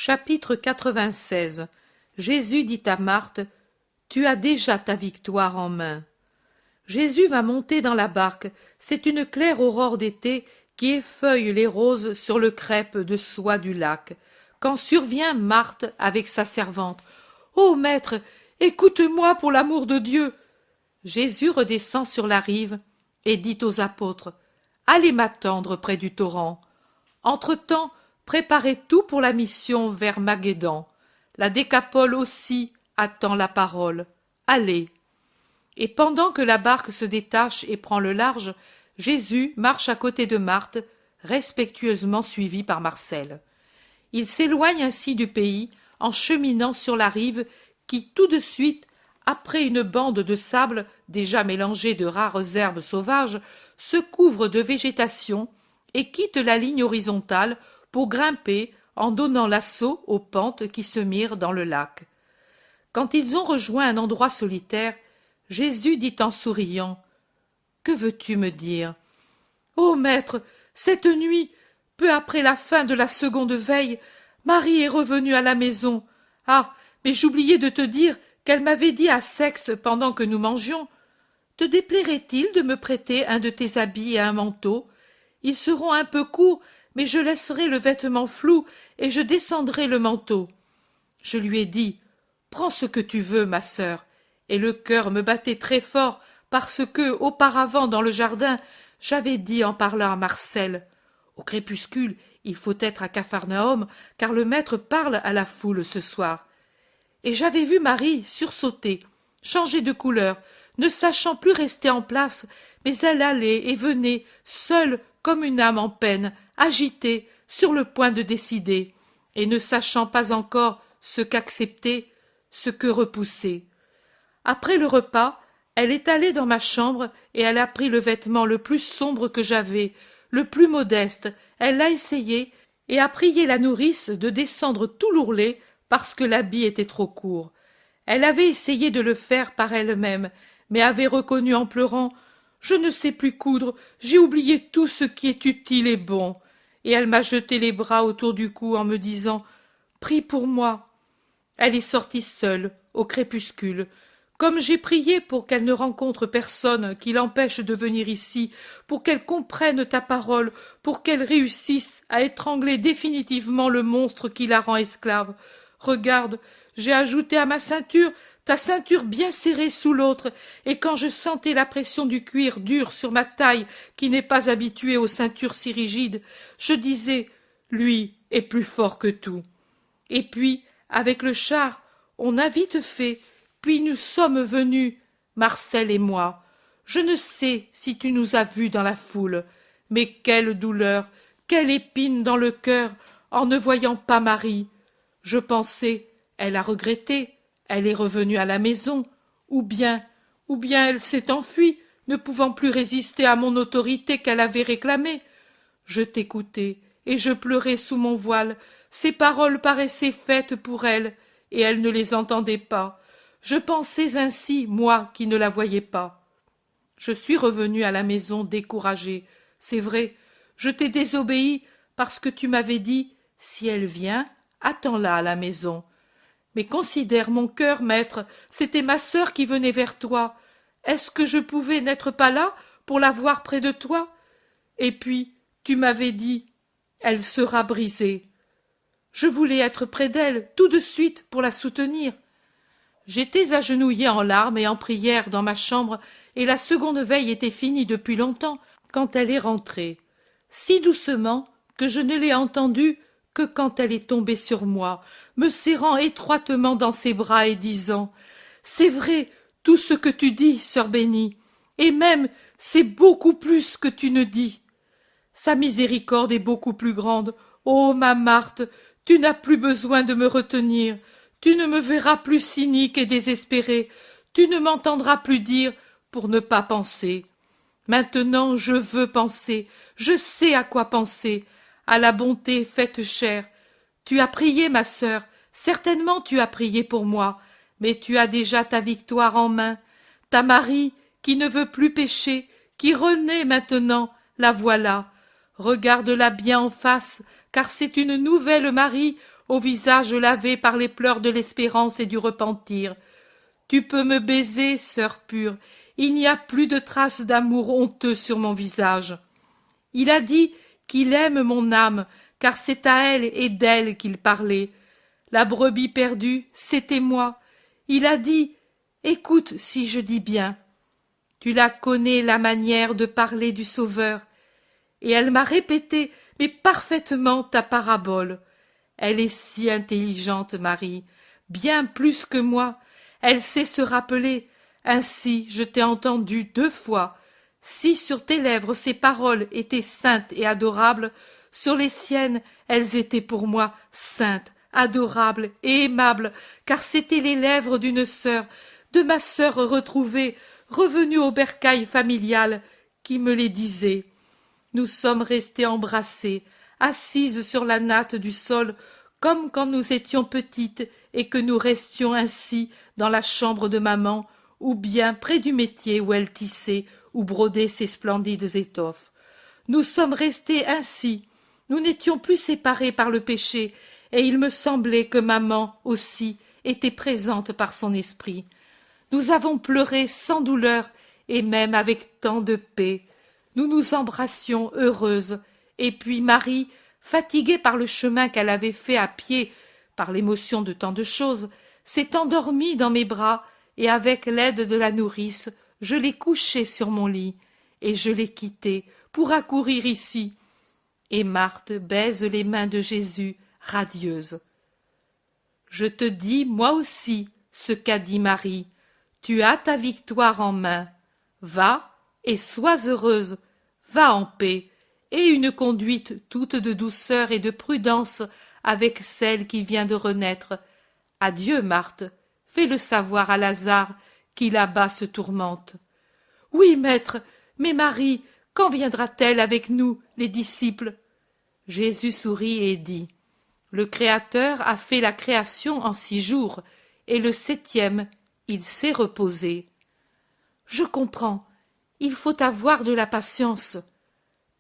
Chapitre 96. Jésus dit à Marthe: Tu as déjà ta victoire en main. Jésus va monter dans la barque. C'est une claire aurore d'été qui effeuille les roses sur le crêpe de soie du lac, quand survient Marthe avec sa servante. « Ô maître, écoute-moi pour l'amour de Dieu !» Jésus redescend sur la rive et dit aux apôtres: « Allez m'attendre près du torrent. » Entre-temps, préparez tout pour la mission vers Maghédan. La Décapole aussi attend la parole. Allez. Et pendant que la barque se détache et prend le large, Jésus marche à côté de Marthe, respectueusement suivi par Marcel. Il s'éloigne ainsi du pays en cheminant sur la rive qui, tout de suite, après une bande de sable déjà mélangée de rares herbes sauvages, se couvre de végétation et quitte la ligne horizontale pour grimper en donnant l'assaut aux pentes qui se mirent dans le lac. Quand ils ont rejoint un endroit solitaire, Jésus dit en souriant: « Que veux-tu me dire ? » « Ô maître, cette nuit, peu après la fin de la seconde veille, Marie est revenue à la maison. Ah, mais j'oubliais de te dire qu'elle m'avait dit à Sexe pendant que nous mangions: te déplairait-il de me prêter un de tes habits et un manteau? Ils seront un peu courts, mais je laisserai le vêtement flou et je descendrai le manteau. Je lui ai dit: prends ce que tu veux, ma sœur, et le cœur me battait très fort parce que, auparavant dans le jardin, j'avais dit en parlant à Marcel: au crépuscule, il faut être à Capharnaüm, car le maître parle à la foule ce soir. Et j'avais vu Marie sursauter, changer de couleur, ne sachant plus rester en place, mais elle allait et venait, seule comme une âme en peine, agitée, sur le point de décider, et ne sachant pas encore ce qu'accepter, ce que repousser. Après le repas, elle est allée dans ma chambre et elle a pris le vêtement le plus sombre que j'avais, le plus modeste, elle l'a essayé et a prié la nourrice de descendre tout l'ourlet parce que l'habit était trop court. Elle avait essayé de le faire par elle-même, mais avait reconnu en pleurant: « Je ne sais plus coudre, j'ai oublié tout ce qui est utile et bon. » Et elle m'a jeté les bras autour du cou en me disant: « Prie pour moi. » Elle est sortie seule, au crépuscule. Comme j'ai prié pour qu'elle ne rencontre personne qui l'empêche de venir ici, pour qu'elle comprenne ta parole, pour qu'elle réussisse à étrangler définitivement le monstre qui la rend esclave. Regarde, j'ai ajouté à ma ceinture ta ceinture bien serrée sous l'autre, et quand je sentais la pression du cuir dur sur ma taille qui n'est pas habituée aux ceintures si rigides, je disais: lui est plus fort que tout. Et puis, avec le char, on a vite fait. Puis nous sommes venus, Marcel et moi. Je ne sais si tu nous as vus dans la foule, mais quelle douleur, quelle épine dans le cœur en ne voyant pas Marie. Je pensais: elle a regretté, elle est revenue à la maison, ou bien elle s'est enfuie, ne pouvant plus résister à mon autorité qu'elle avait réclamée. Je t'écoutais, et je pleurais sous mon voile. Ces paroles paraissaient faites pour elle, et elle ne les entendait pas. Je pensais ainsi, moi qui ne la voyais pas. Je suis revenu à la maison découragé. C'est vrai, je t'ai désobéi parce que tu m'avais dit: si elle vient, attends-la à la maison. Mais considère mon cœur, maître, c'était ma sœur qui venait vers toi. Est-ce que je pouvais n'être pas là pour la voir près de toi? Et puis, tu m'avais dit: elle sera brisée. Je voulais être près d'elle tout de suite pour la soutenir. J'étais agenouillé en larmes et en prière dans ma chambre, et la seconde veille était finie depuis longtemps quand elle est rentrée, si doucement que je ne l'ai entendue que quand elle est tombée sur moi, me serrant étroitement dans ses bras et disant: « C'est vrai tout ce que tu dis, sœur bénie, et même c'est beaucoup plus que tu ne dis. Sa miséricorde est beaucoup plus grande. Ô ma Marthe, tu n'as plus besoin de me retenir. Tu ne me verras plus cynique et désespéré, tu ne m'entendras plus dire pour ne pas penser. Maintenant je veux penser, je sais à quoi penser, à la bonté faite chair. Tu as prié, ma sœur, certainement tu as prié pour moi, mais tu as déjà ta victoire en main. Ta Marie, qui ne veut plus pécher, qui renaît maintenant, la voilà. Regarde-la bien en face, car c'est une nouvelle Marie au visage lavé par les pleurs de l'espérance et du repentir. Tu peux me baiser, sœur pure, il n'y a plus de traces d'amour honteux sur mon visage. Il a dit qu'il aime mon âme, car c'est à elle et d'elle qu'il parlait. La brebis perdue, c'était moi. Il a dit, écoute si je dis bien. Tu la connais, la manière de parler du Sauveur. Et elle m'a répété, mais parfaitement, ta parabole. Elle est si intelligente, Marie, bien plus que moi. Elle sait se rappeler. Ainsi, je t'ai entendu 2 fois. Si sur tes lèvres ces paroles étaient saintes et adorables, sur les siennes, elles étaient pour moi saintes, adorables et aimables, car c'étaient les lèvres d'une sœur, de ma sœur retrouvée, revenue au bercail familial, qui me les disait. Nous sommes restées embrassées, assises sur la natte du sol, comme quand nous étions petites et que nous restions ainsi dans la chambre de maman, ou bien près du métier où elle tissait ou brodait ses splendides étoffes. Nous sommes restées ainsi. Nous n'étions plus séparées par le péché, et il me semblait que maman aussi était présente par son esprit. Nous avons pleuré sans douleur et même avec tant de paix. Nous nous embrassions heureuses, et puis Marie, fatiguée par le chemin qu'elle avait fait à pied, par l'émotion de tant de choses, s'est endormie dans mes bras, et avec l'aide de la nourrice, je l'ai couchée sur mon lit, et je l'ai quittée pour accourir ici. Et Marthe baise les mains de Jésus, radieuse. Je te dis, moi aussi, ce qu'a dit Marie. Tu as ta victoire en main. Va et sois heureuse. Va en paix, et une conduite toute de douceur et de prudence avec celle qui vient de renaître. Adieu, Marthe. Fais-le savoir à Lazare, qui là-bas se tourmente. Oui, maître, mais Marie, quand viendra-t-elle avec nous, les disciples? Jésus sourit et dit, le Créateur a fait la création en 6 jours, et le 7e, il s'est reposé. Je comprends. Il faut avoir de la patience.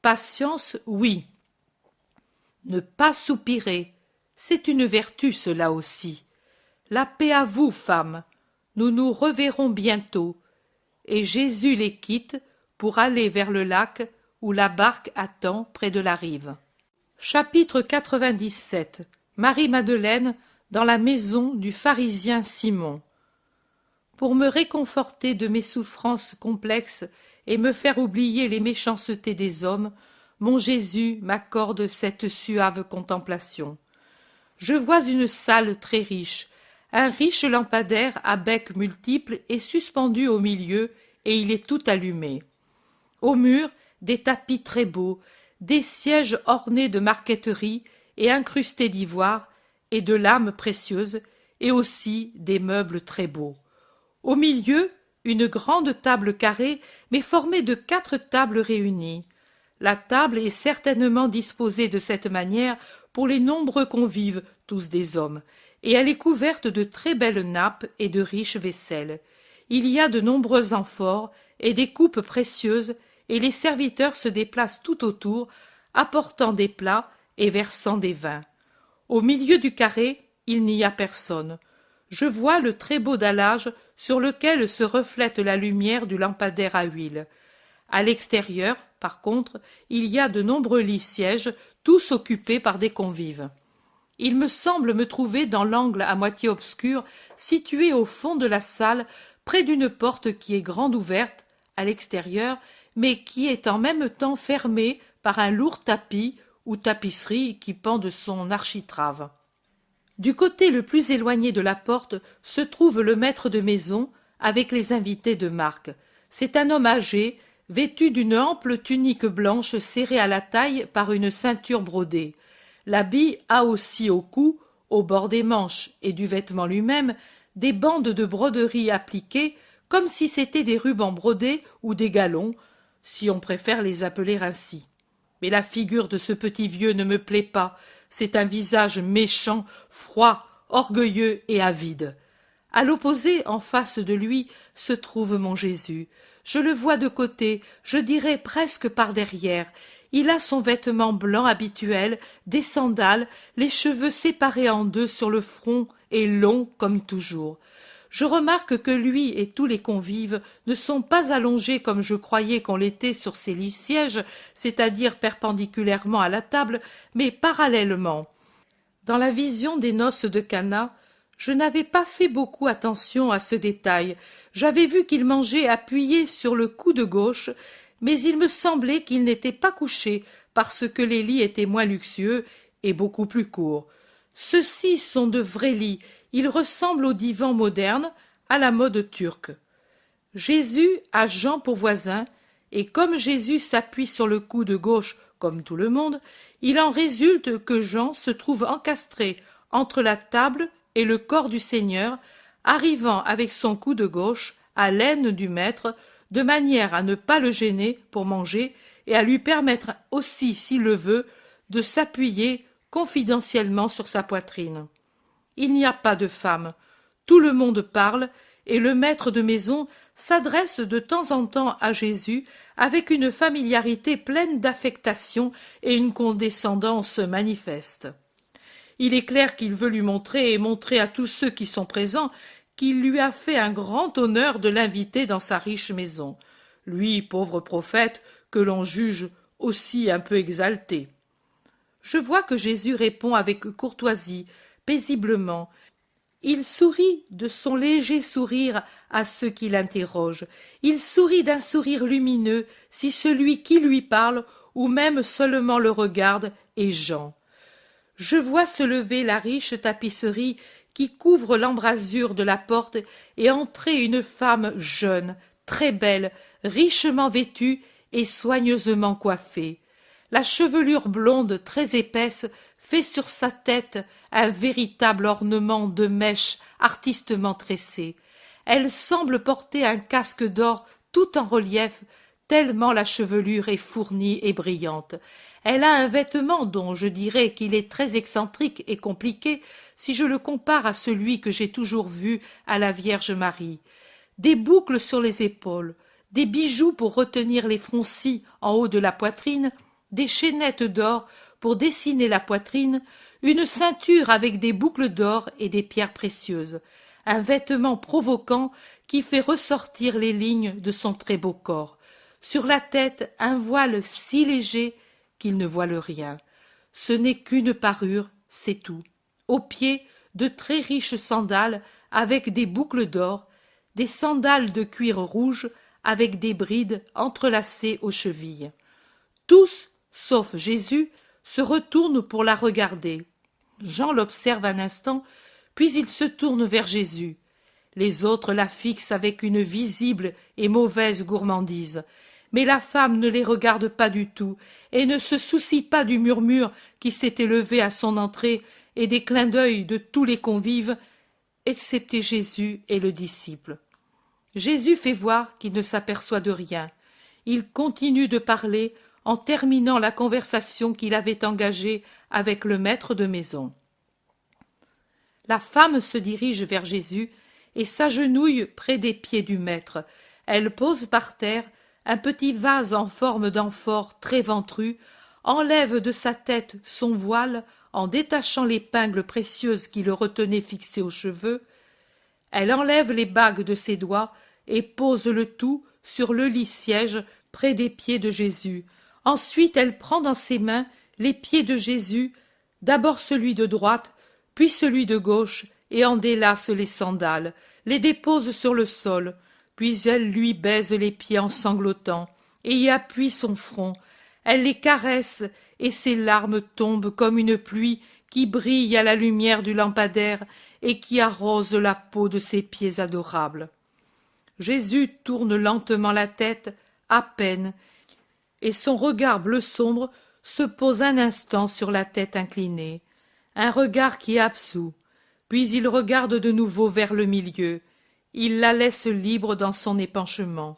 Patience, oui. Ne pas soupirer, c'est une vertu, cela aussi. La paix à vous, femmes. Nous nous reverrons bientôt. Et Jésus les quitte pour aller vers le lac où la barque attend près de la rive. Chapitre 97. Marie-Madeleine dans la maison du pharisien Simon. Pour me réconforter de mes souffrances complexes et me faire oublier les méchancetés des hommes, mon Jésus m'accorde cette suave contemplation. Je vois une salle très riche. Un riche lampadaire à bec multiple est suspendu au milieu et il est tout allumé. Au mur, des tapis très beaux, des sièges ornés de marqueterie et incrustés d'ivoire et de lames précieuses, et aussi des meubles très beaux. Au milieu, une grande table carrée, mais formée de 4 tables réunies. La table est certainement disposée de cette manière pour les nombreux convives, tous des hommes, et elle est couverte de très belles nappes et de riches vaisselles. Il y a de nombreux amphores et des coupes précieuses, et les serviteurs se déplacent tout autour, apportant des plats et versant des vins. Au milieu du carré, il n'y a personne. Je vois le très beau dallage sur lequel se reflète la lumière du lampadaire à huile. À l'extérieur, par contre, il y a de nombreux lits-sièges, tous occupés par des convives. Il me semble me trouver dans l'angle à moitié obscur, situé au fond de la salle, près d'une porte qui est grande ouverte, à l'extérieur, mais qui est en même temps fermée par un lourd tapis ou tapisserie qui pend de son architrave. Du côté le plus éloigné de la porte se trouve le maître de maison avec les invités de marque. C'est un homme âgé, vêtu d'une ample tunique blanche serrée à la taille par une ceinture brodée. L'habit a aussi au cou, au bord des manches et du vêtement lui-même, des bandes de broderie appliquées comme si c'étaient des rubans brodés ou des galons, si on préfère les appeler ainsi. Mais la figure de ce petit vieux ne me plaît pas. C'est un visage méchant, froid, orgueilleux et avide. À l'opposé, en face de lui, se trouve mon Jésus. Je le vois de côté, je dirais presque par derrière. Il a son vêtement blanc habituel, des sandales, les cheveux séparés en deux sur le front et longs comme toujours. Je remarque que lui et tous les convives ne sont pas allongés comme je croyais qu'on l'était sur ces lits-sièges, c'est-à-dire perpendiculairement à la table, mais parallèlement. Dans la vision des noces de Cana, je n'avais pas fait beaucoup attention à ce détail. J'avais vu qu'il mangeait appuyé sur le coude gauche, mais il me semblait qu'il n'était pas couché parce que les lits étaient moins luxueux et beaucoup plus courts. Ceux-ci sont de vrais lits. Ils ressemblent aux divans modernes, à la mode turque. Jésus a Jean pour voisin, et comme Jésus s'appuie sur le coude gauche comme tout le monde, il en résulte que Jean se trouve encastré entre la table et le corps du Seigneur, arrivant avec son coude gauche à l'aine du maître, de manière à ne pas le gêner pour manger et à lui permettre aussi, s'il le veut, de s'appuyer confidentiellement sur sa poitrine. Il n'y a pas de femme. Tout le monde parle, et le maître de maison s'adresse de temps en temps à Jésus avec une familiarité pleine d'affectation et une condescendance manifeste. Il est clair qu'il veut lui montrer et montrer à tous ceux qui sont présents qu'il lui a fait un grand honneur de l'inviter dans sa riche maison. Lui, pauvre prophète, que l'on juge aussi un peu exalté. Je vois que Jésus répond avec courtoisie, paisiblement. Il sourit de son léger sourire à ceux qui l'interrogent. Il sourit d'un sourire lumineux si celui qui lui parle ou même seulement le regarde est Jean. Je vois se lever la riche tapisserie qui couvre l'embrasure de la porte et entrer une femme jeune, très belle, richement vêtue et soigneusement coiffée. La chevelure blonde très épaisse fait sur sa tête un véritable ornement de mèches artistement tressées. Elle semble porter un casque d'or tout en relief, tellement la chevelure est fournie et brillante. Elle a un vêtement dont je dirais qu'il est très excentrique et compliqué si je le compare à celui que j'ai toujours vu à la Vierge Marie. Des boucles sur les épaules, des bijoux pour retenir les froncis en haut de la poitrine, des chaînettes d'or pour dessiner la poitrine, une ceinture avec des boucles d'or et des pierres précieuses, un vêtement provoquant qui fait ressortir les lignes de son très beau corps. Sur la tête, un voile si léger qu'il ne voile rien. Ce n'est qu'une parure, c'est tout. Aux pieds, de très riches sandales avec des boucles d'or, des sandales de cuir rouge avec des brides entrelacées aux chevilles. Tous, sauf Jésus, se retournent pour la regarder. Jean l'observe un instant, puis il se tourne vers Jésus. Les autres la fixent avec une visible et mauvaise gourmandise. Mais la femme ne les regarde pas du tout et ne se soucie pas du murmure qui s'est élevé à son entrée et des clins d'œil de tous les convives, excepté Jésus et le disciple. Jésus fait voir qu'il ne s'aperçoit de rien. Il continue de parler en terminant la conversation qu'il avait engagée avec le maître de maison. La femme se dirige vers Jésus et s'agenouille près des pieds du maître. Elle pose par terre un petit vase en forme d'amphore très ventru, enlève de sa tête son voile en détachant l'épingle précieuse qui le retenait fixé aux cheveux. Elle enlève les bagues de ses doigts et pose le tout sur le lit-siège près des pieds de Jésus. Ensuite, elle prend dans ses mains les pieds de Jésus, d'abord celui de droite, puis celui de gauche, et en délace les sandales, les dépose sur le sol, puis elle lui baise les pieds en sanglotant, et y appuie son front. Elle les caresse, et ses larmes tombent comme une pluie qui brille à la lumière du lampadaire et qui arrose la peau de ses pieds adorables. Jésus tourne lentement la tête, à peine, et son regard bleu sombre se pose un instant sur la tête inclinée, un regard qui absout, puis il regarde de nouveau vers le milieu, il la laisse libre dans son épanchement.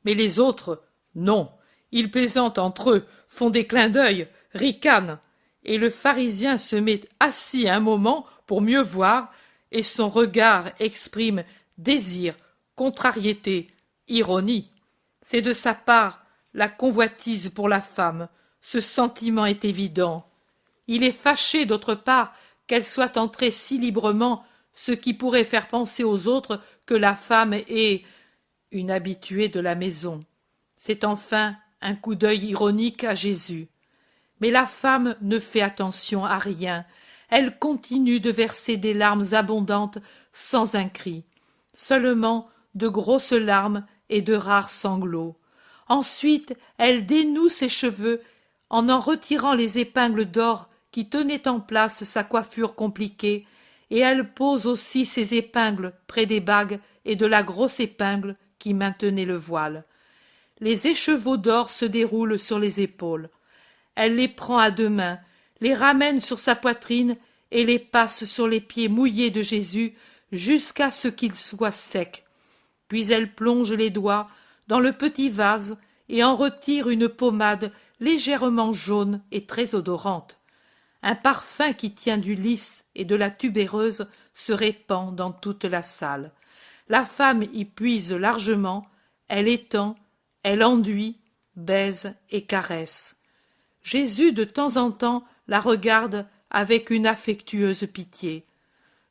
Mais les autres, non, ils plaisantent entre eux, font des clins d'œil, ricanent, et le pharisien se met assis un moment pour mieux voir, et son regard exprime désir, contrariété, ironie. C'est de sa part la convoitise pour la femme, Ce sentiment est évident. Il est fâché, d'autre part, qu'elle soit entrée si librement, ce qui pourrait faire penser aux autres que la femme est une habituée de la maison. C'est enfin un coup d'œil ironique à Jésus. Mais la femme ne fait attention à rien. Elle continue de verser des larmes abondantes sans un cri. Seulement de grosses larmes et de rares sanglots. Ensuite, elle dénoue ses cheveux en retirant les épingles d'or qui tenaient en place sa coiffure compliquée, et elle pose aussi ses épingles près des bagues et de la grosse épingle qui maintenait le voile. Les écheveaux d'or se déroulent sur les épaules. Elle les prend à deux mains, les ramène sur sa poitrine et les passe sur les pieds mouillés de Jésus jusqu'à ce qu'ils soient secs. Puis elle plonge les doigts dans le petit vase et en retire une pommade légèrement jaune et très odorante. Un parfum qui tient du lys et de la tubéreuse se répand dans toute la salle. La femme y puise largement, elle étend, elle enduit, baise et caresse. Jésus de temps en temps la regarde avec une affectueuse pitié.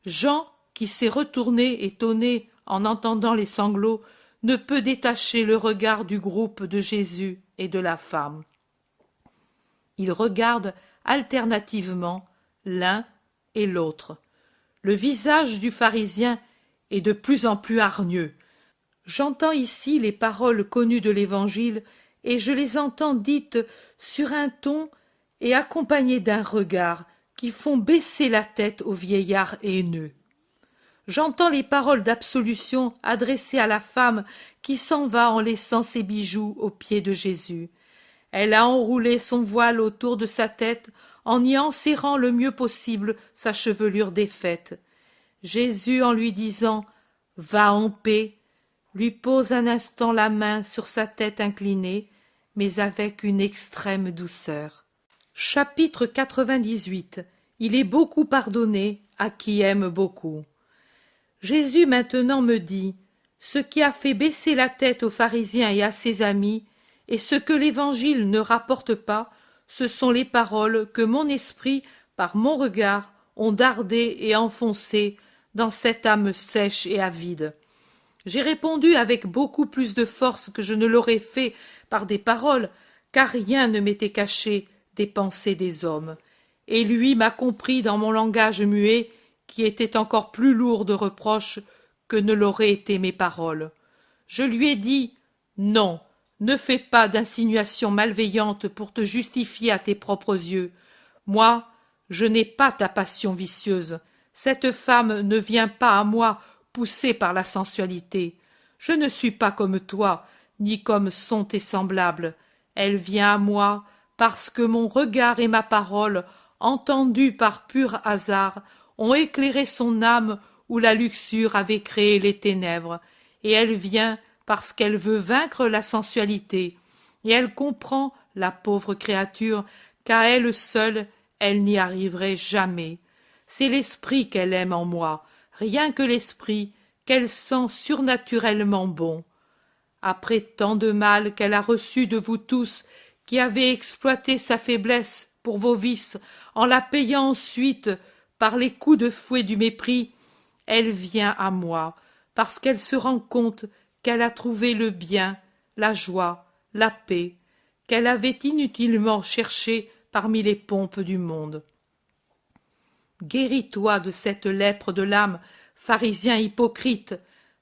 Jean, qui s'est retourné étonné en entendant les sanglots, ne peut détacher le regard du groupe de Jésus et de la femme. Ils regardent alternativement l'un et l'autre. Le visage du pharisien est de plus en plus hargneux. J'entends ici les paroles connues de l'Évangile, et je les entends dites sur un ton et accompagnées d'un regard qui font baisser la tête au vieillard haineux. J'entends les paroles d'absolution adressées à la femme qui s'en va en laissant ses bijoux aux pieds de Jésus. Elle a enroulé son voile autour de sa tête en y enserrant le mieux possible sa chevelure défaite. Jésus, en lui disant « Va en paix », lui pose un instant la main sur sa tête inclinée, mais avec une extrême douceur. Chapitre 98. Il est beaucoup pardonné à qui aime beaucoup. Jésus maintenant me dit, ce qui a fait baisser la tête aux pharisiens et à ses amis, et ce que l'Évangile ne rapporte pas, ce sont les paroles que mon esprit, par mon regard, ont dardées et enfoncées dans cette âme sèche et avide. J'ai répondu avec beaucoup plus de force que je ne l'aurais fait par des paroles, car rien ne m'était caché des pensées des hommes. Et lui m'a compris dans mon langage muet, qui était encore plus lourd de reproches que ne l'auraient été mes paroles. Je lui ai dit « Non, ne fais pas d'insinuations malveillantes pour te justifier à tes propres yeux. Moi, je n'ai pas ta passion vicieuse. Cette femme ne vient pas à moi poussée par la sensualité. Je ne suis pas comme toi, ni comme sont tes semblables. Elle vient à moi parce que mon regard et ma parole, entendus par pur hasard, ont éclairé son âme où la luxure avait créé les ténèbres, et elle vient parce qu'elle veut vaincre la sensualité, et elle comprend la pauvre créature qu'à elle seule elle n'y arriverait jamais. C'est l'esprit qu'elle aime en moi, rien que l'esprit, qu'elle sent surnaturellement bon. Après tant de mal qu'elle a reçu de vous tous, qui avez exploité sa faiblesse pour vos vices, en la payant ensuite par les coups de fouet du mépris, elle vient à moi, parce qu'elle se rend compte qu'elle a trouvé le bien, la joie, la paix, qu'elle avait inutilement cherché parmi les pompes du monde. Guéris-toi de cette lèpre de l'âme, pharisien hypocrite,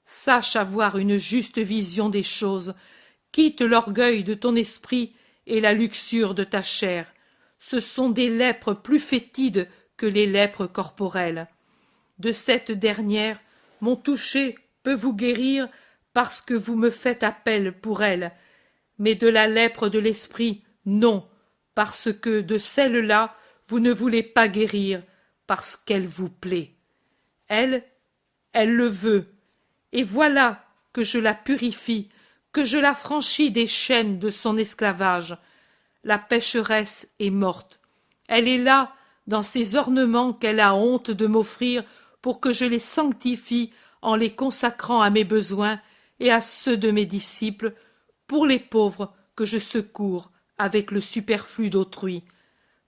sache avoir une juste vision des choses, quitte l'orgueil de ton esprit et la luxure de ta chair. Ce sont des lèpres plus fétides que les lèpres corporelles. De cette dernière, mon toucher peut vous guérir parce que vous me faites appel pour elle, mais de la lèpre de l'esprit, non, parce que de celle-là, vous ne voulez pas guérir, parce qu'elle vous plaît. Elle le veut, et voilà que je la purifie, que je la franchis des chaînes de son esclavage. La pécheresse est morte. Elle est là, dans ces ornements qu'elle a honte de m'offrir, pour que je les sanctifie en les consacrant à mes besoins et à ceux de mes disciples, pour les pauvres que je secours avec le superflu d'autrui,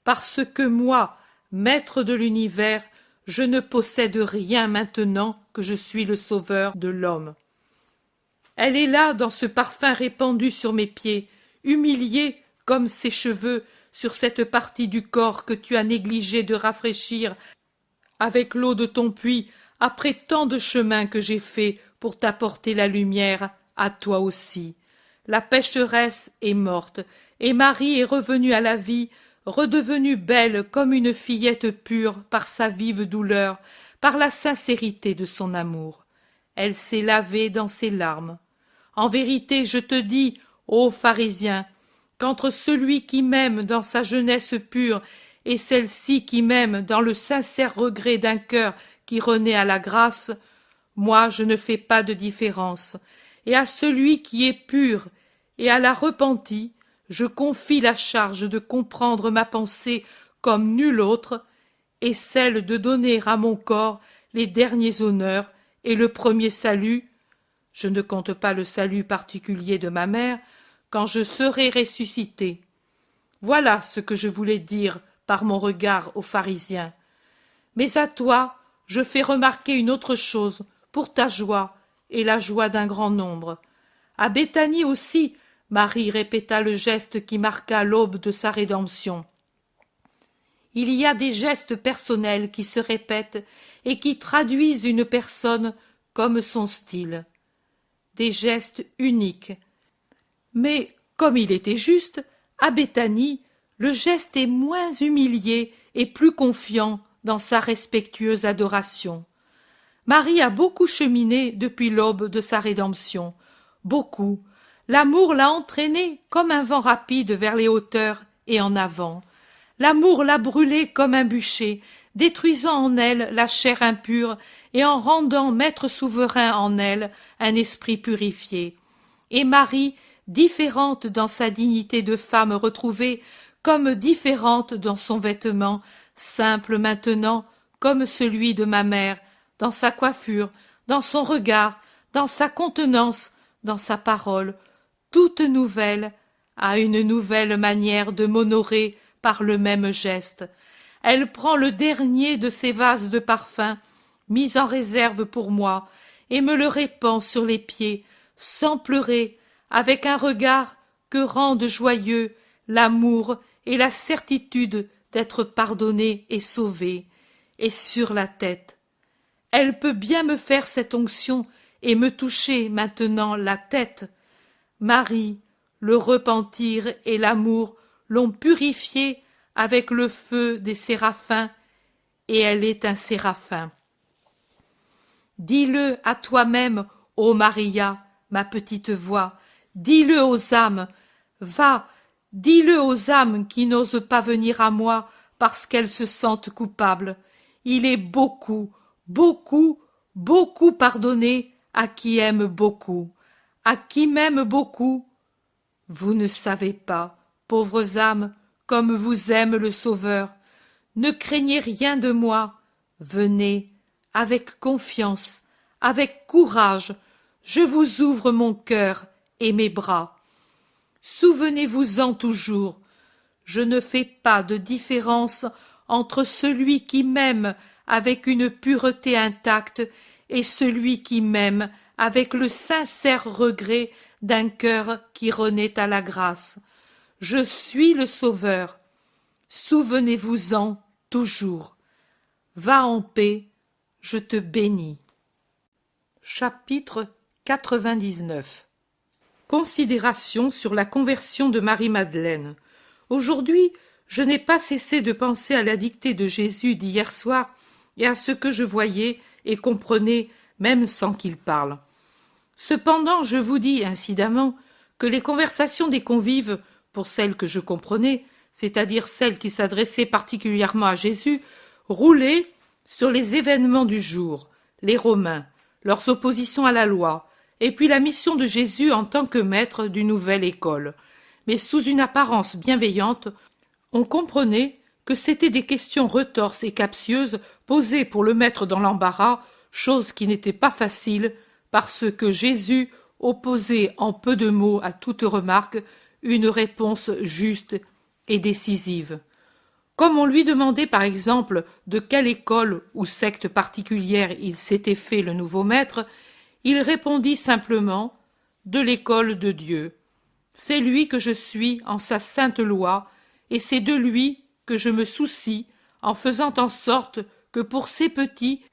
parce que moi, maître de l'univers, je ne possède rien maintenant que je suis le sauveur de l'homme. Elle est là dans ce parfum répandu sur mes pieds, humiliée comme ses cheveux sur cette partie du corps que tu as négligé de rafraîchir avec l'eau de ton puits après tant de chemin que j'ai fait pour t'apporter la lumière à toi aussi. La pécheresse est morte, et Marie est revenue à la vie, redevenue belle comme une fillette pure par sa vive douleur, par la sincérité de son amour. Elle s'est lavée dans ses larmes. En vérité, je te dis, ô pharisien, qu'entre celui qui m'aime dans sa jeunesse pure et celle-ci qui m'aime dans le sincère regret d'un cœur qui renaît à la grâce, moi je ne fais pas de différence, et à celui qui est pur et à la repentie, je confie la charge de comprendre ma pensée comme nulle autre, et celle de donner à mon corps les derniers honneurs et le premier salut, je ne compte pas le salut particulier de ma mère, quand je serai ressuscité. Voilà ce que je voulais dire par mon regard aux pharisiens. Mais à toi, je fais remarquer une autre chose, pour ta joie et la joie d'un grand nombre. À Béthanie aussi, Marie répéta le geste qui marqua l'aube de sa rédemption. Il y a des gestes personnels qui se répètent et qui traduisent une personne comme son style. Des gestes uniques. Mais, comme il était juste, à Béthanie, le geste est moins humilié et plus confiant dans sa respectueuse adoration. Marie a beaucoup cheminé depuis l'aube de sa rédemption. Beaucoup. L'amour l'a entraînée comme un vent rapide vers les hauteurs et en avant. L'amour l'a brûlée comme un bûcher, détruisant en elle la chair impure et en rendant maître souverain en elle un esprit purifié. Et Marie, différente dans sa dignité de femme retrouvée, comme différente dans son vêtement, simple maintenant, comme celui de ma mère, dans sa coiffure, dans son regard, dans sa contenance, dans sa parole, toute nouvelle, a une nouvelle manière de m'honorer par le même geste. Elle prend le dernier de ces vases de parfums, mis en réserve pour moi, et me le répand sur les pieds, sans pleurer, avec un regard que rendent joyeux l'amour et la certitude d'être pardonnée et sauvée, et sur la tête. Elle peut bien me faire cette onction et me toucher maintenant la tête. Marie, le repentir et l'amour l'ont purifiée avec le feu des séraphins, et elle est un séraphin. Dis-le à toi-même, ô Maria, ma petite voix, dis-le aux âmes, va, dis-le aux âmes qui n'osent pas venir à moi parce qu'elles se sentent coupables. Il est beaucoup, beaucoup, beaucoup pardonné à qui aime beaucoup. À qui m'aime beaucoup? Vous ne savez pas, pauvres âmes, comme vous aime le Sauveur. Ne craignez rien de moi. Venez, avec confiance, avec courage, je vous ouvre mon cœur et mes bras. Souvenez-vous-en toujours, je ne fais pas de différence entre celui qui m'aime avec une pureté intacte et celui qui m'aime avec le sincère regret d'un cœur qui renaît à la grâce. Je suis le Sauveur. Souvenez-vous-en toujours. Va en paix, je te bénis. Chapitre 99. Considération sur la conversion de Marie-Madeleine. Aujourd'hui, je n'ai pas cessé de penser à la dictée de Jésus d'hier soir et à ce que je voyais et comprenais même sans qu'il parle. Cependant, je vous dis incidemment que les conversations des convives, pour celles que je comprenais, c'est-à-dire celles qui s'adressaient particulièrement à Jésus, roulaient sur les événements du jour, les Romains, leurs oppositions à la loi, et puis la mission de Jésus en tant que maître d'une nouvelle école. Mais sous une apparence bienveillante, on comprenait que c'étaient des questions retorses et captieuses posées pour le mettre dans l'embarras, chose qui n'était pas facile, parce que Jésus opposait en peu de mots à toute remarque une réponse juste et décisive. Comme on lui demandait par exemple de quelle école ou secte particulière il s'était fait le nouveau maître, il répondit simplement « de l'école de Dieu ». C'est lui que je suis en sa sainte loi, et c'est de lui que je me soucie en faisant en sorte que pour ces petits,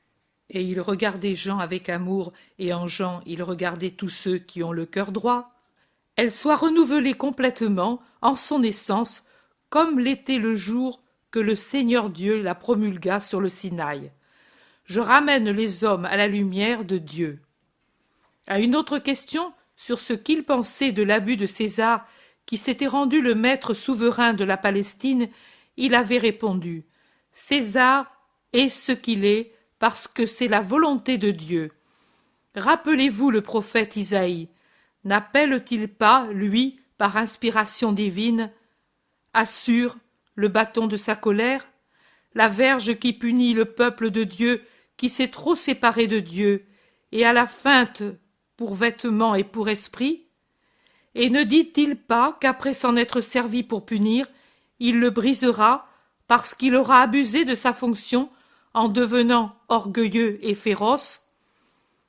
et il regardait Jean avec amour, et en Jean il regardait tous ceux qui ont le cœur droit, elle soit renouvelée complètement en son essence, comme l'était le jour que le Seigneur Dieu la promulgua sur le Sinaï. Je ramène les hommes à la lumière de Dieu. À une autre question sur ce qu'il pensait de l'abus de César, qui s'était rendu le maître souverain de la Palestine, il avait répondu « César est ce qu'il est parce que c'est la volonté de Dieu. » Rappelez-vous le prophète Isaïe. N'appelle-t-il pas, lui, par inspiration divine, Assur, le bâton de sa colère, la verge qui punit le peuple de Dieu qui s'est trop séparé de Dieu, et à la feinte pour vêtements et pour esprit? Et ne dit-il pas qu'après s'en être servi pour punir, il le brisera parce qu'il aura abusé de sa fonction en devenant orgueilleux et féroce?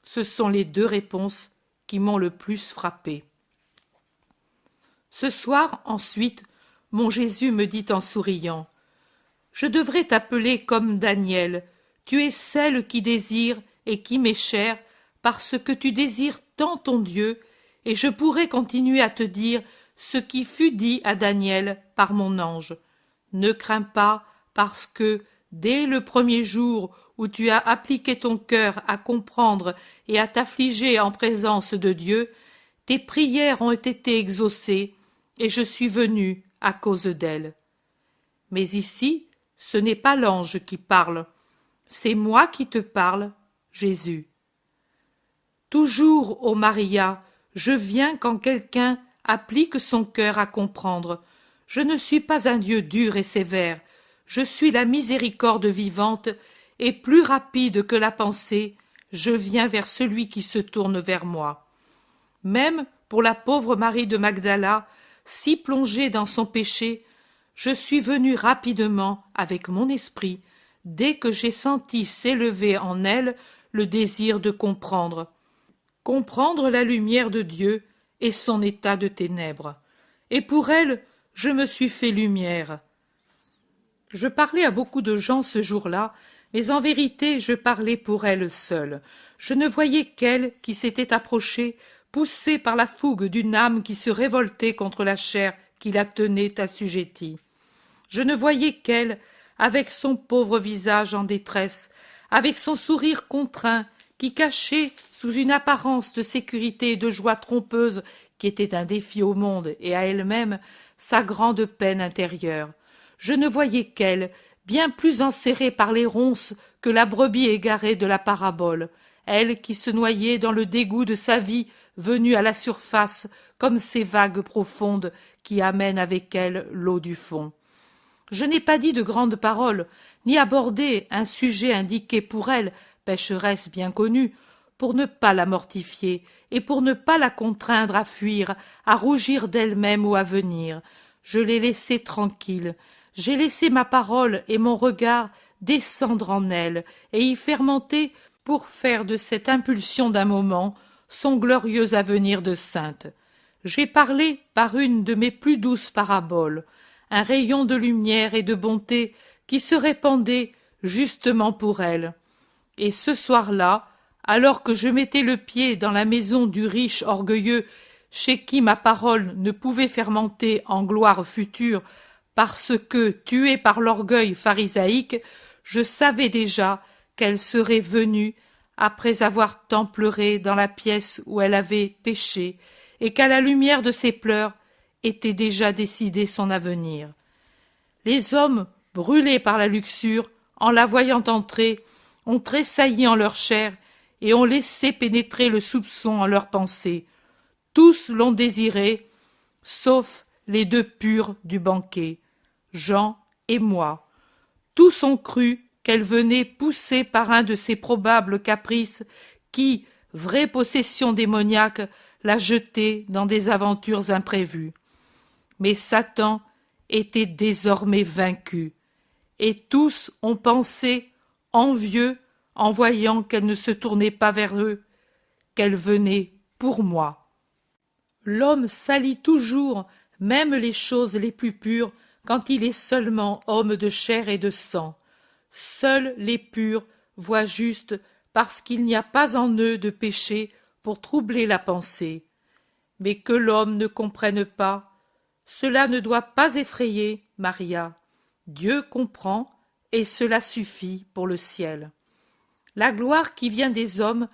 Ce sont les deux réponses qui m'ont le plus frappé. Ce soir, ensuite, mon Jésus me dit en souriant « Je devrais t'appeler comme Daniel, tu es celle qui désire et qui m'est chère, parce que tu désires tant ton Dieu, et je pourrais continuer à te dire ce qui fut dit à Daniel par mon ange. Ne crains pas, parce que, dès le premier jour où tu as appliqué ton cœur à comprendre et à t'affliger en présence de Dieu, tes prières ont été exaucées, et je suis venu à cause d'elles. Mais ici, ce n'est pas l'ange qui parle, c'est moi qui te parle, Jésus. Toujours, ô Maria, je viens quand quelqu'un applique son cœur à comprendre. Je ne suis pas un Dieu dur et sévère, je suis la miséricorde vivante, et plus rapide que la pensée, je viens vers celui qui se tourne vers moi. Même pour la pauvre Marie de Magdala, si plongée dans son péché, je suis venu rapidement avec mon esprit, dès que j'ai senti s'élever en elle le désir de comprendre la lumière de Dieu et son état de ténèbres. Et pour elle, je me suis fait lumière. Je parlais à beaucoup de gens ce jour-là, mais en vérité je parlais pour elle seule. Je ne voyais qu'elle qui s'était approchée, poussée par la fougue d'une âme qui se révoltait contre la chair qui la tenait assujettie. Je ne voyais qu'elle, avec son pauvre visage en détresse, avec son sourire contraint, qui cachait, sous une apparence de sécurité et de joie trompeuse qui était un défi au monde et à elle-même, sa grande peine intérieure. Je ne voyais qu'elle, bien plus enserrée par les ronces que la brebis égarée de la parabole, elle qui se noyait dans le dégoût de sa vie venue à la surface comme ces vagues profondes qui amènent avec elles l'eau du fond. Je n'ai pas dit de grandes paroles, ni abordé un sujet indiqué pour elle, pécheresse bien connue, pour ne pas la mortifier et pour ne pas la contraindre à fuir, à rougir d'elle-même ou à venir. Je l'ai laissée tranquille, j'ai laissé ma parole et mon regard descendre en elle et y fermenter pour faire de cette impulsion d'un moment son glorieux avenir de sainte. J'ai parlé par une de mes plus douces paraboles, un rayon de lumière et de bonté qui se répandait justement pour elle. Et ce soir-là, alors que je mettais le pied dans la maison du riche orgueilleux, chez qui ma parole ne pouvait fermenter en gloire future, parce que, tuée par l'orgueil pharisaïque, je savais déjà qu'elle serait venue, après avoir tant pleuré dans la pièce où elle avait péché, et qu'à la lumière de ses pleurs était déjà décidé son avenir. Les hommes, brûlés par la luxure, en la voyant entrer, ont tressailli en leur chair et ont laissé pénétrer le soupçon en leurs pensées. Tous l'ont désirée, sauf les deux purs du banquet, Jean et moi. Tous ont cru qu'elle venait poussée par un de ces probables caprices qui, vraie possession démoniaque, la jetait dans des aventures imprévues. Mais Satan était désormais vaincu, et tous ont pensé, envieux, en voyant qu'elle ne se tournait pas vers eux, qu'elle venait pour moi. L'homme salit toujours, même les choses les plus pures, quand il est seulement homme de chair et de sang. Seuls les purs voient juste parce qu'il n'y a pas en eux de péché pour troubler la pensée. Mais que l'homme ne comprenne pas, cela ne doit pas effrayer Maria. Dieu comprend, et cela suffit pour le ciel. La gloire qui vient des hommes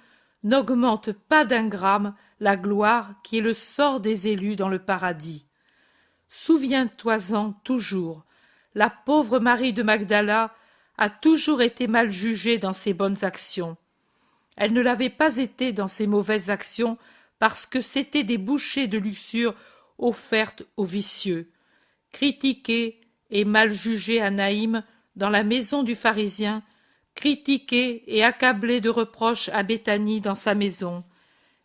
n'augmente pas d'un gramme la gloire qui est le sort des élus dans le paradis. Souviens-toi-en toujours, la pauvre Marie de Magdala a toujours été mal jugée dans ses bonnes actions. Elle ne l'avait pas été dans ses mauvaises actions parce que c'étaient des bouchées de luxure offertes aux vicieux. Critiquée et mal jugée à Naïm dans la maison du pharisien, critiquée et accablée de reproches à Béthanie dans sa maison.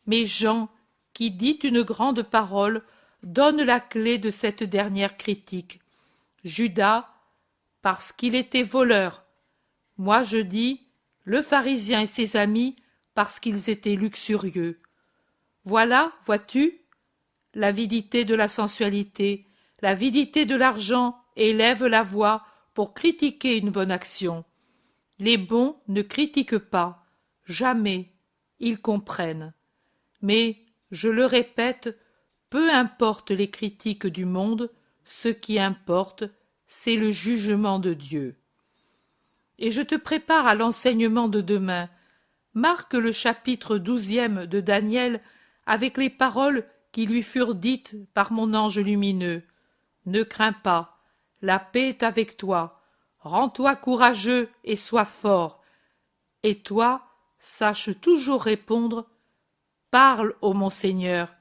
Mais Jean, qui dit une grande parole, donne la clé de cette dernière critique. Judas, parce qu'il était voleur. Moi je dis, le pharisien et ses amis, parce qu'ils étaient luxurieux. Voilà, vois-tu, l'avidité de la sensualité, l'avidité de l'argent élève la voix pour critiquer une bonne action. Les bons ne critiquent pas, jamais, ils comprennent. Mais, je le répète, peu importe les critiques du monde, ce qui importe, c'est le jugement de Dieu. Et je te prépare à l'enseignement de demain. Marque le chapitre 12e de Daniel avec les paroles qui lui furent dites par mon ange lumineux. Ne crains pas, la paix est avec toi. Rends-toi courageux et sois fort. Et toi, sache toujours répondre. Parle, ô mon Seigneur,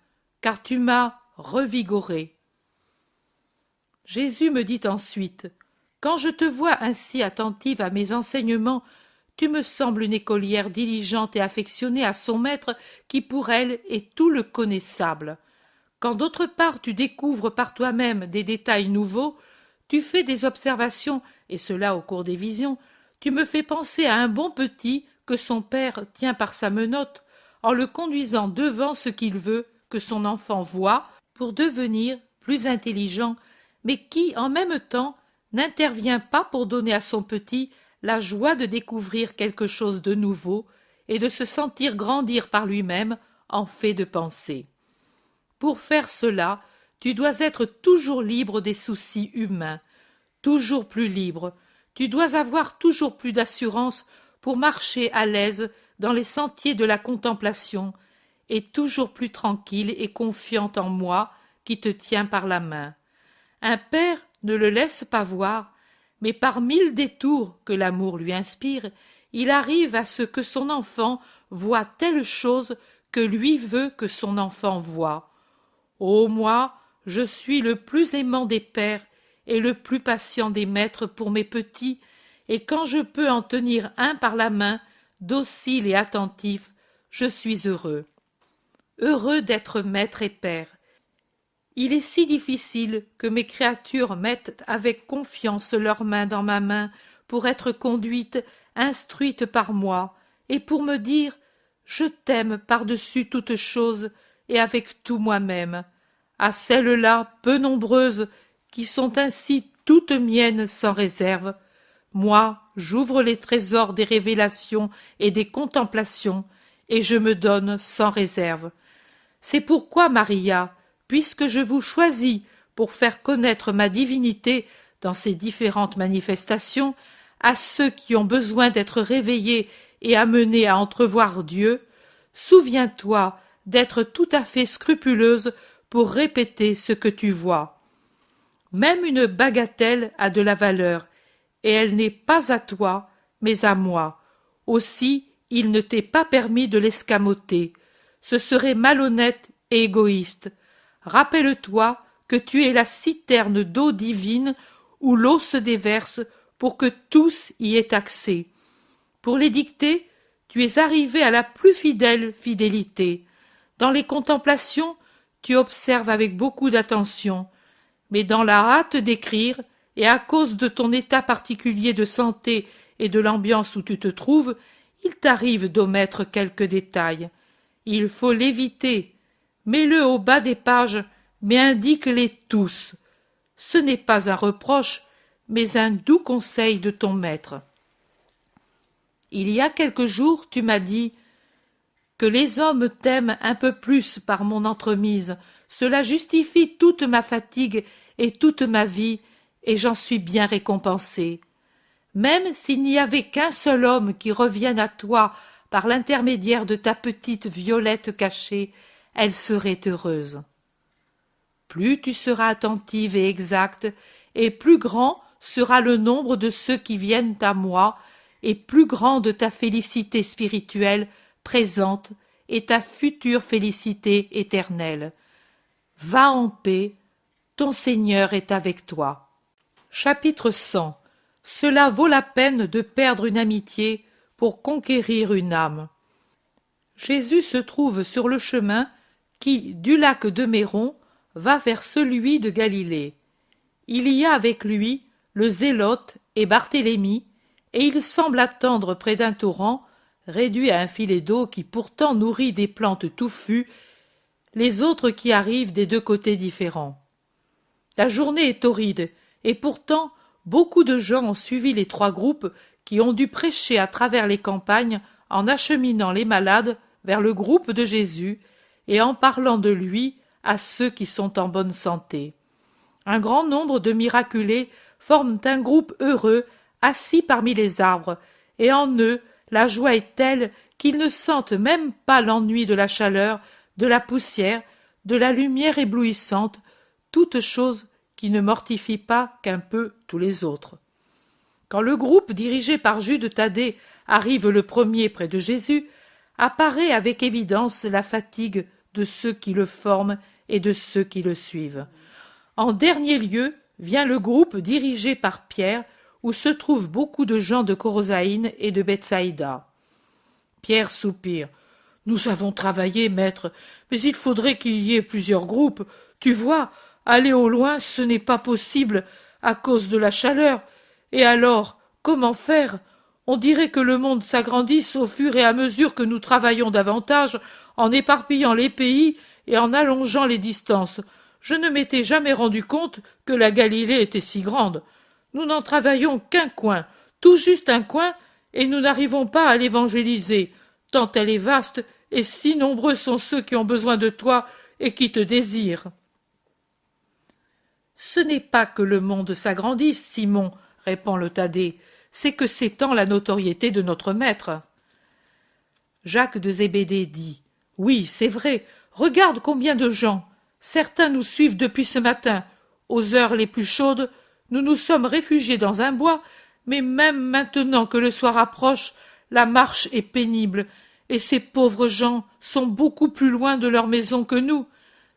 car tu m'as revigoré. Jésus me dit ensuite, quand je te vois ainsi attentive à mes enseignements, tu me sembles une écolière diligente et affectionnée à son maître qui pour elle est tout le connaissable. Quand d'autre part tu découvres par toi-même des détails nouveaux, tu fais des observations, et cela au cours des visions, tu me fais penser à un bon petit que son père tient par sa menotte, en le conduisant devant ce qu'il veut que son enfant voie pour devenir plus intelligent, mais qui, en même temps, n'intervient pas pour donner à son petit la joie de découvrir quelque chose de nouveau et de se sentir grandir par lui-même en fait de pensée. Pour faire cela, tu dois être toujours libre des soucis humains, toujours plus libre, tu dois avoir toujours plus d'assurance pour marcher à l'aise dans les sentiers de la contemplation, et toujours plus tranquille et confiante en moi qui te tiens par la main. Un père ne le laisse pas voir, mais par 1000 détours que l'amour lui inspire, il arrive à ce que son enfant voie telle chose que lui veut que son enfant voie. Ô moi, je suis le plus aimant des pères et le plus patient des maîtres pour mes petits, et quand je peux en tenir un par la main, docile et attentif, je suis heureux. Heureux d'être maître et père. Il est si difficile que mes créatures mettent avec confiance leurs mains dans ma main pour être conduites, instruites par moi, et pour me dire « Je t'aime par-dessus toute chose et avec tout moi-même ». À celles-là, peu nombreuses, qui sont ainsi toutes miennes sans réserve, moi, j'ouvre les trésors des révélations et des contemplations, et je me donne sans réserve. C'est pourquoi, Maria, puisque je vous choisis pour faire connaître ma divinité dans ces différentes manifestations, à ceux qui ont besoin d'être réveillés et amenés à entrevoir Dieu, souviens-toi d'être tout à fait scrupuleuse pour répéter ce que tu vois. Même une bagatelle a de la valeur, et elle n'est pas à toi, mais à moi. Aussi, il ne t'est pas permis de l'escamoter. Ce serait malhonnête et égoïste. Rappelle-toi que tu es la citerne d'eau divine où l'eau se déverse pour que tous y aient accès. Pour les dicter, tu es arrivé à la plus fidèle fidélité. Dans les contemplations, tu observes avec beaucoup d'attention. mais dans la hâte d'écrire, et à cause de ton état particulier de santé et de l'ambiance où tu te trouves, il t'arrive d'omettre quelques détails. Il faut l'éviter. Mets-le au bas des pages, mais indique-les tous. Ce n'est pas un reproche, mais un doux conseil de ton maître. Il y a quelques jours, tu m'as dit que les hommes t'aiment un peu plus par mon entremise. Cela justifie toute ma fatigue et toute ma vie, et j'en suis bien récompensé. Même s'il n'y avait qu'un seul homme qui revienne à toi par l'intermédiaire de ta petite Violette cachée, elle serait heureuse. Plus tu seras attentive et exacte, et plus grand sera le nombre de ceux qui viennent à moi, et plus grande ta félicité spirituelle présente et ta future félicité éternelle. Va en paix, ton Seigneur est avec toi. Chapitre 100. Cela vaut la peine de perdre une amitié pour conquérir une âme. Jésus se trouve sur le chemin qui, du lac de Méron, va vers celui de Galilée. Il y a avec lui le Zélote et Barthélemy, et il semble attendre près d'un torrent, réduit à un filet d'eau qui pourtant nourrit des plantes touffues, les autres qui arrivent des deux côtés différents. La journée est torride, et pourtant beaucoup de gens ont suivi les trois groupes qui ont dû prêcher à travers les campagnes en acheminant les malades vers le groupe de Jésus et en parlant de lui à ceux qui sont en bonne santé. Un grand nombre de miraculés forment un groupe heureux assis parmi les arbres, et en eux la joie est telle qu'ils ne sentent même pas l'ennui de la chaleur, de la poussière, de la lumière éblouissante, toute chose qui ne mortifie pas qu'un peu tous les autres. Quand le groupe dirigé par Jude Thaddée arrive le premier près de Jésus, apparaît avec évidence la fatigue de ceux qui le forment et de ceux qui le suivent. En dernier lieu vient le groupe dirigé par Pierre, où se trouvent beaucoup de gens de Corosaïne et de Bethsaïda. Pierre soupire. « Nous avons travaillé, maître, mais il faudrait qu'il y ait plusieurs groupes. Tu vois, aller au loin, ce n'est pas possible à cause de la chaleur. Et alors, comment faire? On dirait que le monde s'agrandisse au fur et à mesure que nous travaillons davantage, en éparpillant les pays et en allongeant les distances. Je ne m'étais jamais rendu compte que la Galilée était si grande. Nous n'en travaillons qu'un coin, tout juste un coin, et nous n'arrivons pas à l'évangéliser, tant elle est vaste, et si nombreux sont ceux qui ont besoin de toi et qui te désirent. » Ce n'est pas que le monde s'agrandisse, Simon, répond le Thaddée, c'est que s'étend la notoriété de notre maître. Jacques de Zébédée dit « Oui, c'est vrai, regarde combien de gens. Certains nous suivent depuis ce matin. Aux heures les plus chaudes, nous nous sommes réfugiés dans un bois, mais même maintenant que le soir approche, la marche est pénible, et ces pauvres gens sont beaucoup plus loin de leur maison que nous.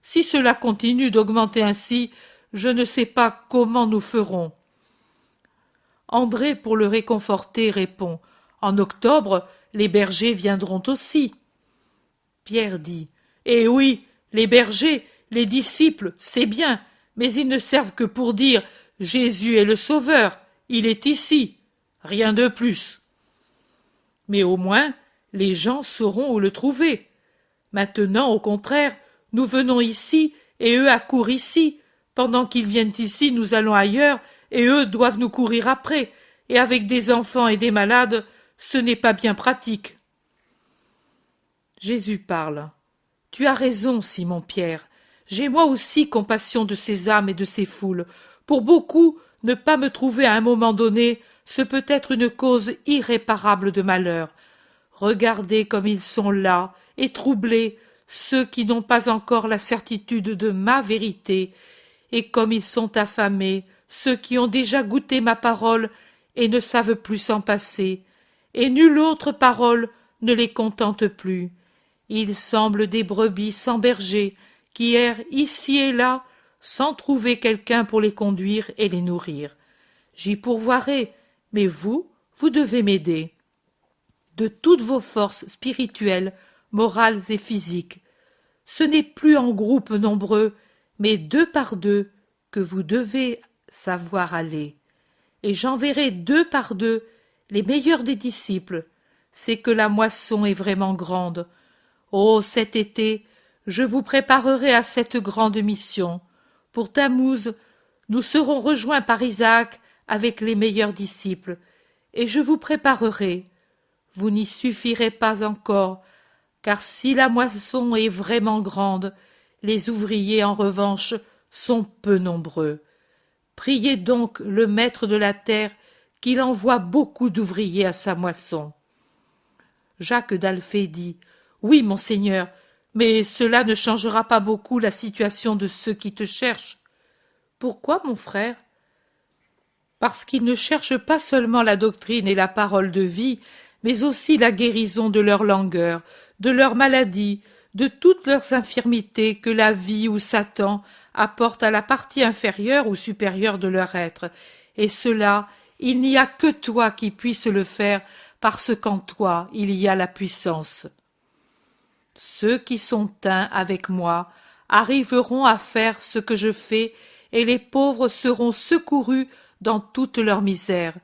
Si cela continue d'augmenter ainsi, je ne sais pas comment nous ferons. » André, pour le réconforter, répond « En octobre, les bergers viendront aussi. » Pierre dit « Eh oui, les bergers, les disciples, c'est bien, mais ils ne servent que pour dire « Jésus est le Sauveur, il est ici », rien de plus. Mais au moins, les gens sauront où le trouver. Maintenant, au contraire, nous venons ici et eux accourent ici. Pendant qu'ils viennent ici, nous allons ailleurs et eux doivent nous courir après. Et avec des enfants et des malades, ce n'est pas bien pratique. Jésus parle. Tu as raison, Simon-Pierre. J'ai moi aussi compassion de ces âmes et de ces foules. Pour beaucoup, ne pas me trouver à un moment donné, ce peut être une cause irréparable de malheur. Regardez comme ils sont là, et troublés, ceux qui n'ont pas encore la certitude de ma vérité, et comme ils sont affamés, ceux qui ont déjà goûté ma parole et ne savent plus s'en passer, et nulle autre parole ne les contente plus. Ils semblent des brebis sans berger, qui errent ici et là, sans trouver quelqu'un pour les conduire et les nourrir. J'y pourvoirai, mais vous devez m'aider. De toutes vos forces spirituelles, morales et physiques, ce n'est plus en groupes nombreux, mais deux par deux, que vous devez savoir aller. Et j'enverrai 2 par 2 les meilleurs des disciples. C'est que la moisson est vraiment grande. Oh, cet été, je vous préparerai à cette grande mission. Pour Tammuz, nous serons rejoints par Isaac avec les meilleurs disciples, et je vous préparerai. Vous n'y suffirez pas encore, car si la moisson est vraiment grande, les ouvriers, en revanche, sont peu nombreux. Priez donc le maître de la terre qu'il envoie beaucoup d'ouvriers à sa moisson. Jacques d'Alphée dit « Oui, monseigneur, mais cela ne changera pas beaucoup la situation de ceux qui te cherchent. » Pourquoi, mon frère? Parce qu'ils ne cherchent pas seulement la doctrine et la parole de vie, mais aussi la guérison de leur langueur, de leurs maladies, de toutes leurs infirmités que la vie ou Satan apporte à la partie inférieure ou supérieure de leur être, et cela, il n'y a que toi qui puisses le faire, parce qu'en toi il y a la puissance. Ceux qui sont teints avec moi arriveront à faire ce que je fais, et les pauvres seront secourus dans toute leur misère.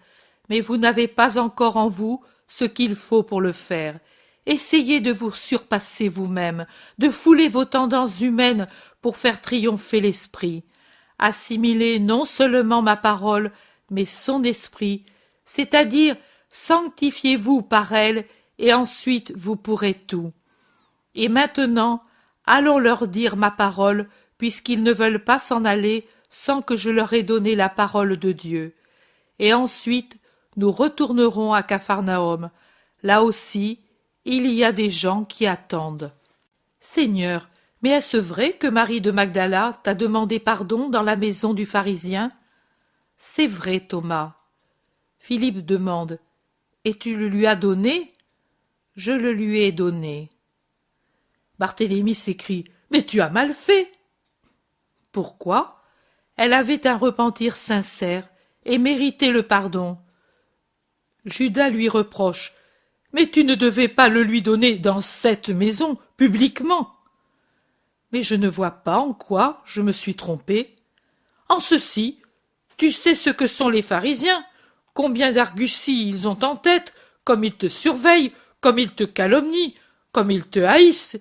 Mais vous n'avez pas encore en vous ce qu'il faut pour le faire. Essayez de vous surpasser vous-même, de fouler vos tendances humaines pour faire triompher l'esprit. Assimilez non seulement ma parole, mais son esprit, c'est-à-dire sanctifiez-vous par elle, et ensuite vous pourrez tout. Et maintenant, allons leur dire ma parole, puisqu'ils ne veulent pas s'en aller sans que je leur ai donné la parole de Dieu. Et ensuite, nous retournerons à Capharnaüm. Là aussi, il y a des gens qui attendent. Seigneur, mais est-ce vrai que Marie de Magdala t'a demandé pardon dans la maison du pharisien? C'est vrai, Thomas. Philippe demande, et tu le lui as donné? Je le lui ai donné. Barthélemy s'écrie, mais tu as mal fait. Pourquoi? Elle avait un repentir sincère et méritait le pardon. Judas lui reproche, mais tu ne devais pas le lui donner dans cette maison, publiquement. Mais je ne vois pas en quoi je me suis trompé. En ceci, tu sais ce que sont les pharisiens, combien d'arguties ils ont en tête, comme ils te surveillent, comme ils te calomnient, comme ils te haïssent.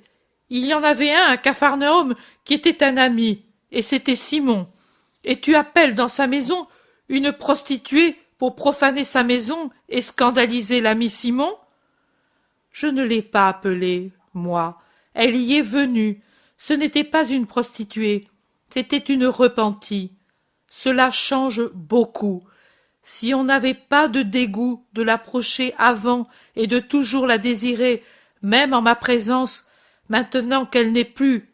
Il y en avait un à Capharnaüm qui était un ami, et c'était Simon. Et tu appelles dans sa maison une prostituée pour profaner sa maison et scandaliser l'ami Simon? Je ne l'ai pas appelée, moi. Elle y est venue. Ce n'était pas une prostituée, c'était une repentie. Cela change beaucoup. Si on n'avait pas de dégoût de l'approcher avant et de toujours la désirer, même en ma présence, maintenant qu'elle n'est plus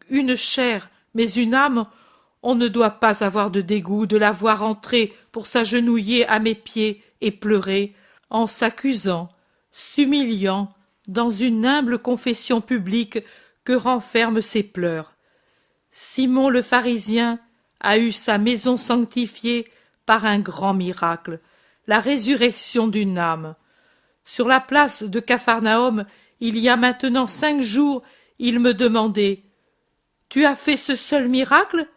une chair, mais une âme, on ne doit pas avoir de dégoût de la voir entrer pour s'agenouiller à mes pieds et pleurer, en s'accusant, s'humiliant, dans une humble confession publique que renferment ses pleurs. Simon le pharisien a eu sa maison sanctifiée par un grand miracle, la résurrection d'une âme. Sur la place de Capharnaüm, il y a maintenant 5 jours, il me demandait « Tu as fait ce seul miracle ?»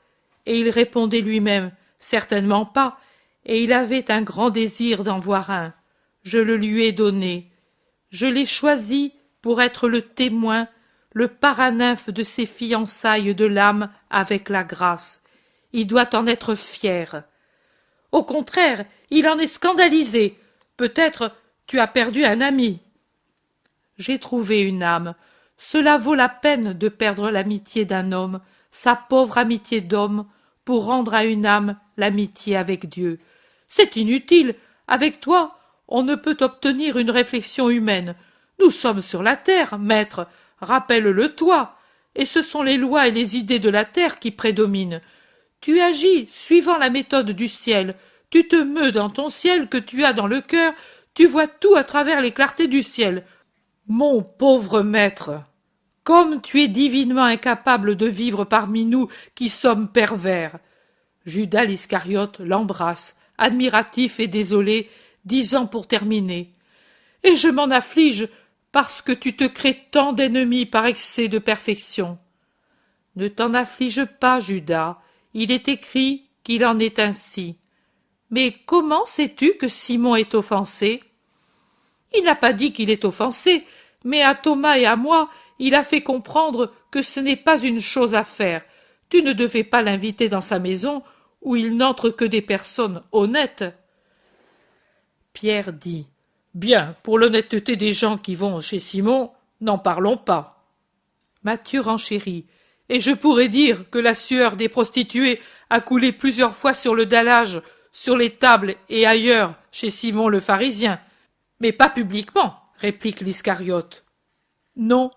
Et il répondait lui-même « Certainement pas », et il avait un grand désir d'en voir un. Je le lui ai donné. Je l'ai choisi pour être le témoin, le paranymphe de ses fiançailles de l'âme avec la grâce. Il doit en être fier. Au contraire, il en est scandalisé. Peut-être tu as perdu un ami. J'ai trouvé une âme. Cela vaut la peine de perdre l'amitié d'un homme, sa pauvre amitié d'homme, pour rendre à une âme l'amitié avec Dieu. C'est inutile. Avec toi, on ne peut obtenir une réflexion humaine. Nous sommes sur la terre, maître, rappelle-le toi, et ce sont les lois et les idées de la terre qui prédominent. Tu agis suivant la méthode du ciel, tu te meus dans ton ciel que tu as dans le cœur, tu vois tout à travers les clartés du ciel. Mon pauvre maître, comme tu es divinement incapable de vivre parmi nous qui sommes pervers. Judas l'Iscariote l'embrasse, admiratif et désolé, disant pour terminer « Et je m'en afflige parce que tu te crées tant d'ennemis par excès de perfection. » Ne t'en afflige pas, Judas, il est écrit qu'il en est ainsi. Mais comment sais-tu que Simon est offensé? Il n'a pas dit qu'il est offensé, mais à Thomas et à moi, il a fait comprendre que ce n'est pas une chose à faire. Tu ne devais pas l'inviter dans sa maison, où il n'entre que des personnes honnêtes. Pierre dit: Bien, pour l'honnêteté des gens qui vont chez Simon, n'en parlons pas. Matthieu renchérit: Et je pourrais dire que la sueur des prostituées a coulé plusieurs fois sur le dallage, sur les tables et ailleurs chez Simon le pharisien, mais pas publiquement, réplique l'Iscariote. Non,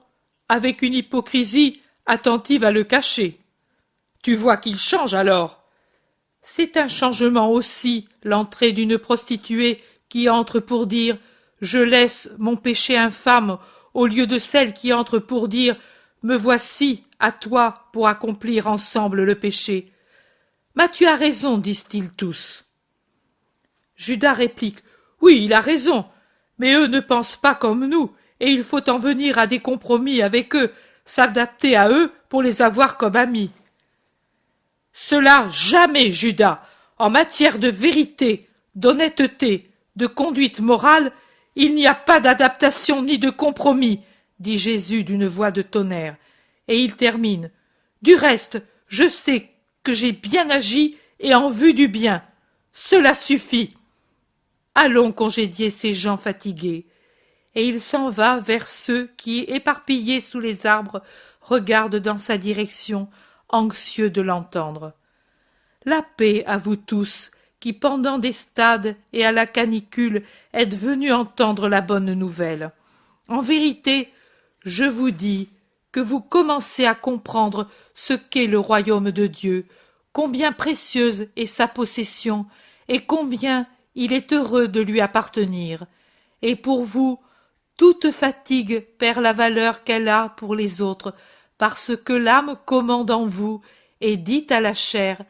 avec une hypocrisie attentive à le cacher. Tu vois qu'il change alors. C'est un changement aussi, l'entrée d'une prostituée qui entre pour dire « Je laisse mon péché infâme » au lieu de celle qui entre pour dire « Me voici, à toi, pour accomplir ensemble le péché. » Matthieu a raison, disent-ils tous. Judas réplique: Oui, il a raison, mais eux ne pensent pas comme nous, et il faut en venir à des compromis avec eux, s'adapter à eux pour les avoir comme amis. Cela jamais, Judas. En matière de vérité, d'honnêteté, de conduite morale, il n'y a pas d'adaptation ni de compromis, dit Jésus d'une voix de tonnerre. Et il termine: Du reste, je sais que j'ai bien agi et en vue du bien. Cela suffit. Allons congédier ces gens fatigués. Et il s'en va vers ceux qui, éparpillés sous les arbres, regardent dans sa direction, anxieux de l'entendre. La paix à vous tous, qui pendant des stades et à la canicule êtes venus entendre la bonne nouvelle. En vérité, je vous dis que vous commencez à comprendre ce qu'est le royaume de Dieu, combien précieuse est sa possession, et combien il est heureux de lui appartenir. Et pour vous, toute fatigue perd la valeur qu'elle a pour les autres, parce que l'âme commande en vous et dit à la chair: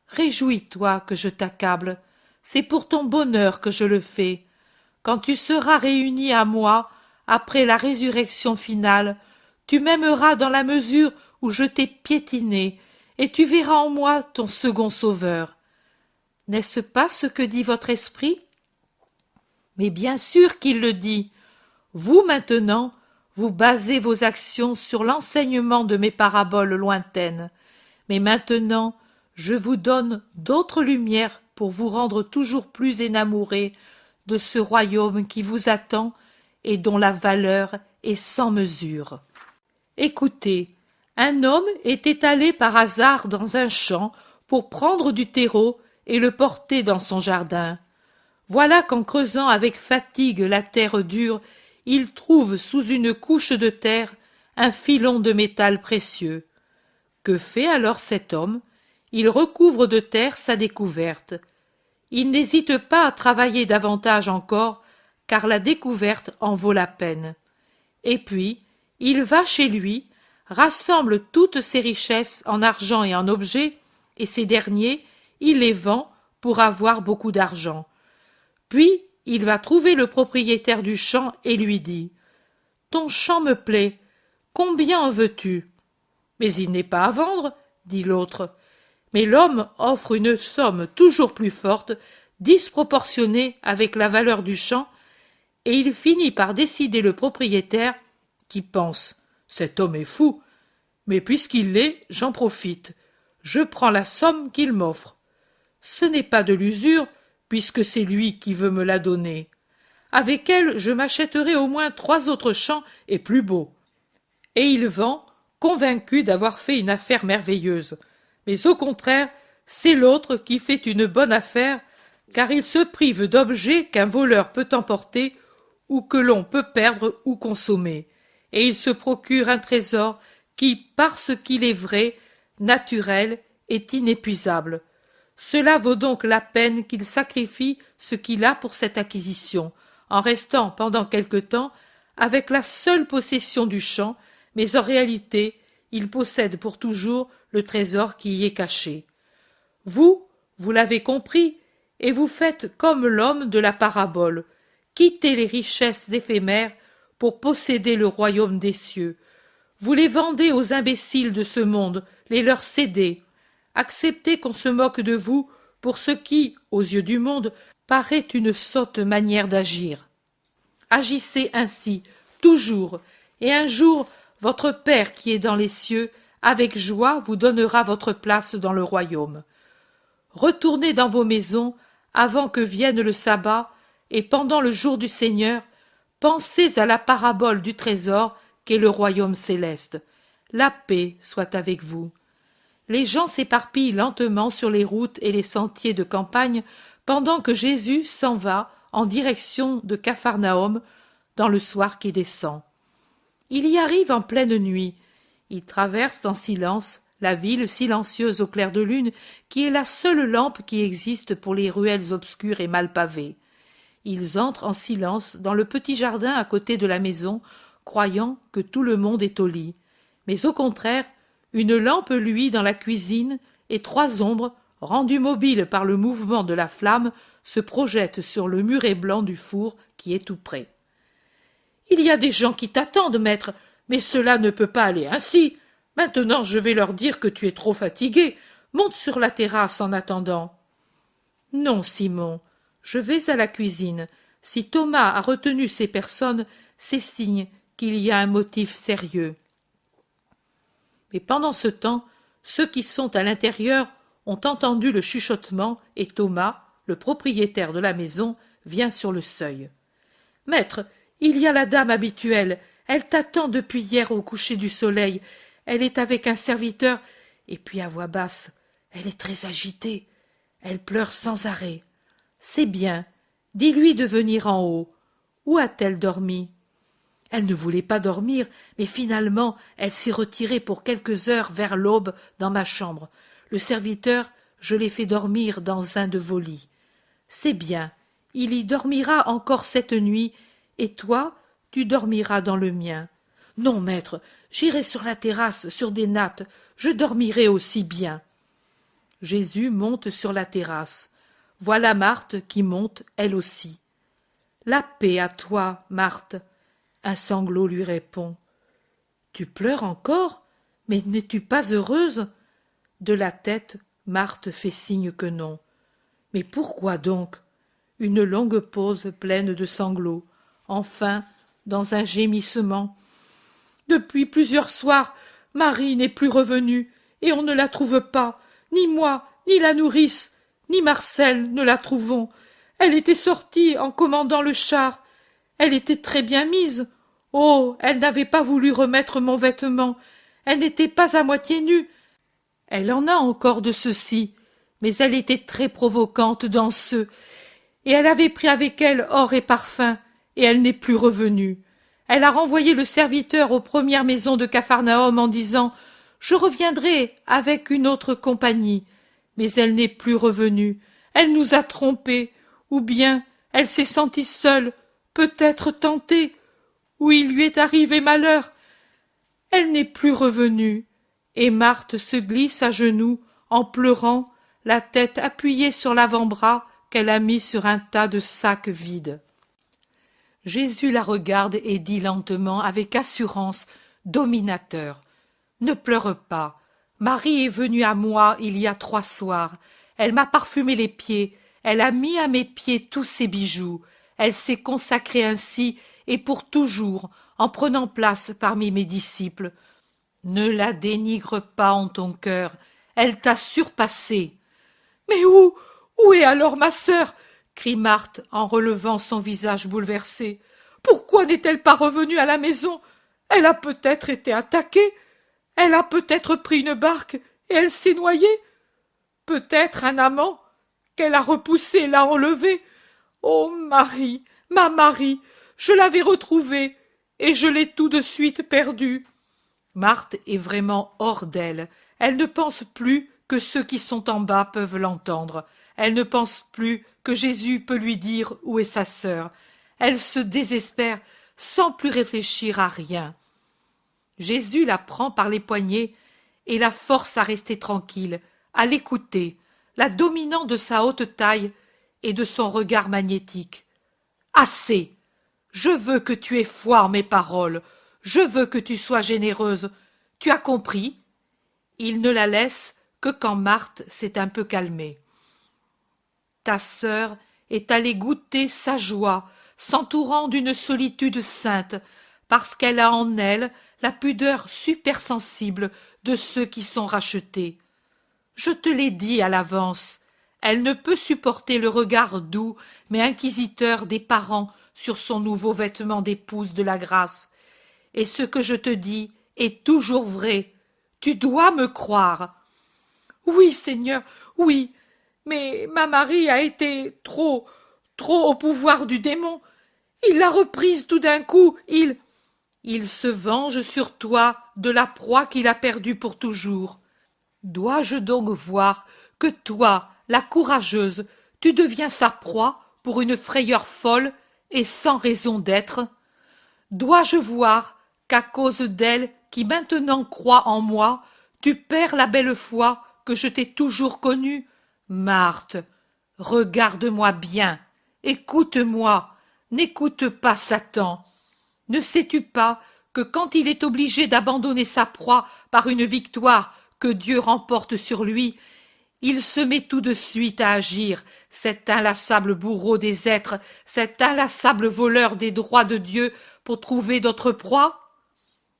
Réjouis-toi que je t'accable, c'est pour ton bonheur que je le fais. Quand tu seras réuni à moi, après la résurrection finale, tu m'aimeras dans la mesure où je t'ai piétiné, et tu verras en moi ton second sauveur. N'est-ce pas ce que dit votre esprit? Mais bien sûr qu'il le dit. Vous, maintenant, vous basez vos actions sur l'enseignement de mes paraboles lointaines. Mais maintenant, je vous donne d'autres lumières pour vous rendre toujours plus enamourés de ce royaume qui vous attend et dont la valeur est sans mesure. Écoutez, un homme était allé par hasard dans un champ pour prendre du terreau et le porter dans son jardin. Voilà qu'en creusant avec fatigue la terre dure, il trouve sous une couche de terre un filon de métal précieux. Que fait alors cet homme? Il recouvre de terre sa découverte. Il n'hésite pas à travailler davantage encore, car la découverte en vaut la peine. Et puis, il va chez lui, rassemble toutes ses richesses en argent et en objets, et ces derniers, il les vend pour avoir beaucoup d'argent. Puis, il va trouver le propriétaire du champ et lui dit: « Ton champ me plaît, combien en veux-tu » ? « Mais il n'est pas à vendre, dit l'autre. Mais l'homme offre une somme toujours plus forte, disproportionnée avec la valeur du champ, et il finit par décider le propriétaire, qui pense: « Cet homme est fou, mais puisqu'il l'est, j'en profite. Je prends la somme qu'il m'offre. Ce n'est pas de l'usure, puisque c'est lui qui veut me la donner. Avec elle, je m'achèterai au moins 3 autres champs et plus beaux. » Et il vend, convaincu d'avoir fait une affaire merveilleuse. Mais au contraire, c'est l'autre qui fait une bonne affaire, car il se prive d'objets qu'un voleur peut emporter ou que l'on peut perdre ou consommer, et il se procure un trésor qui, parce qu'il est vrai, naturel, est inépuisable. Cela vaut donc la peine qu'il sacrifie ce qu'il a pour cette acquisition, en restant pendant quelque temps avec la seule possession du champ, mais en réalité, il possède pour toujours le trésor qui y est caché. Vous l'avez compris, et vous faites comme l'homme de la parabole. Quittez les richesses éphémères pour posséder le royaume des cieux. Vous les vendez aux imbéciles de ce monde, les leur cédez. Acceptez qu'on se moque de vous pour ce qui, aux yeux du monde, paraît une sotte manière d'agir. Agissez ainsi, toujours, et un jour votre Père qui est dans les cieux, avec joie vous donnera votre place dans le royaume. Retournez dans vos maisons avant que vienne le sabbat, et pendant le jour du Seigneur, pensez à la parabole du trésor qu'est le royaume céleste. La paix soit avec vous. Les gens s'éparpillent lentement sur les routes et les sentiers de campagne pendant que Jésus s'en va en direction de Capharnaüm dans le soir qui descend. Il y arrive en pleine nuit. Il traverse en silence la ville silencieuse au clair de lune qui est la seule lampe qui existe pour les ruelles obscures et mal pavées. Ils entrent en silence dans le petit jardin à côté de la maison, croyant que tout le monde est au lit. Mais au contraire, une lampe luit dans la cuisine et trois ombres, rendues mobiles par le mouvement de la flamme, se projettent sur le muret blanc du four qui est tout près. « Il y a des gens qui t'attendent, maître, mais cela ne peut pas aller ainsi. Maintenant je vais leur dire que tu es trop fatigué. Monte sur la terrasse en attendant. »« Non, Simon, je vais à la cuisine. Si Thomas a retenu ces personnes, c'est signe qu'il y a un motif sérieux. » Mais pendant ce temps, ceux qui sont à l'intérieur ont entendu le chuchotement et Thomas, le propriétaire de la maison, vient sur le seuil. « Maître, il y a la dame habituelle. Elle t'attend depuis hier au coucher du soleil. Elle est avec un serviteur. Et puis à voix basse, elle est très agitée. Elle pleure sans arrêt. C'est bien. Dis-lui de venir en haut. Où a-t-elle dormi ? Elle ne voulait pas dormir, mais finalement elle s'est retirée pour quelques heures vers l'aube dans ma chambre. Le serviteur, je l'ai fait dormir dans un de vos lits. C'est bien. Il y dormira encore cette nuit, et toi, tu dormiras dans le mien. Non, maître, j'irai sur la terrasse, sur des nattes, je dormirai aussi bien. Jésus monte sur la terrasse. Voilà Marthe qui monte, elle aussi. La paix à toi, Marthe. Un sanglot lui répond. Tu pleures encore? Mais n'es-tu pas heureuse? De la tête, Marthe fait signe que non. Mais pourquoi donc? Une longue pause pleine de sanglots. Enfin, dans un gémissement. Depuis plusieurs soirs, Marie n'est plus revenue, et on ne la trouve pas. Ni moi, ni la nourrice, ni Marcel ne la trouvons. Elle était sortie en commandant le char. Elle était très bien mise. Oh, elle n'avait pas voulu remettre mon vêtement. Elle n'était pas à moitié nue. Elle en a encore de ceci, mais elle était très provocante dans ceux, et elle avait pris avec elle or et parfum, et elle n'est plus revenue. Elle a renvoyé le serviteur aux premières maisons de Capharnaüm en disant « Je reviendrai avec une autre compagnie », mais elle n'est plus revenue. Elle nous a trompés, ou bien elle s'est sentie seule, peut-être tentée, ou il lui est arrivé malheur. Elle n'est plus revenue, et Marthe se glisse à genoux, en pleurant, la tête appuyée sur l'avant-bras qu'elle a mis sur un tas de sacs vides. Jésus la regarde et dit lentement, avec assurance, dominateur, « Ne pleure pas. Marie est venue à moi il y a 3 soirs. Elle m'a parfumé les pieds, elle a mis à mes pieds tous ses bijoux. Elle s'est consacrée ainsi et pour toujours, en prenant place parmi mes disciples. Ne la dénigre pas en ton cœur, elle t'a surpassé. »« Mais où est alors ma sœur ?» crie Marthe en relevant son visage bouleversé. « Pourquoi n'est-elle pas revenue à la maison? Elle a peut-être été attaquée. Elle a peut-être pris une barque et elle s'est noyée. Peut-être un amant qu'elle a repoussé l'a enlevée. Oh Marie, ma Marie, je l'avais retrouvée et je l'ai tout de suite perdue. » Marthe est vraiment hors d'elle. Elle ne pense plus que ceux qui sont en bas peuvent l'entendre. Elle ne pense plus que Jésus peut lui dire où est sa sœur. Elle se désespère sans plus réfléchir à rien. Jésus la prend par les poignets et la force à rester tranquille, à l'écouter, la dominant de sa haute taille et de son regard magnétique. « Assez! Je veux que tu aies foi en mes paroles. Je veux que tu sois généreuse. Tu as compris ?» Il ne la laisse que quand Marthe s'est un peu calmée. Ta sœur est allée goûter sa joie, s'entourant d'une solitude sainte, parce qu'elle a en elle la pudeur supersensible de ceux qui sont rachetés. Je te l'ai dit à l'avance, elle ne peut supporter le regard doux mais inquisiteur des parents sur son nouveau vêtement d'épouse de la grâce. Et ce que je te dis est toujours vrai. Tu dois me croire. Oui, Seigneur, oui, mais ma Marie a été trop au pouvoir du démon. Il l'a reprise tout d'un coup, il se venge sur toi de la proie qu'il a perdue pour toujours. Dois-je donc voir que toi, la courageuse, tu deviens sa proie pour une frayeur folle et sans raison d'être? Dois-je voir qu'à cause d'elle qui maintenant croit en moi, tu perds la belle foi que je t'ai toujours connue? Marthe, regarde-moi bien, écoute-moi, n'écoute pas Satan. Ne sais-tu pas que quand il est obligé d'abandonner sa proie par une victoire que Dieu remporte sur lui, il se met tout de suite à agir, cet inlassable bourreau des êtres, cet inlassable voleur des droits de Dieu, pour trouver d'autres proies?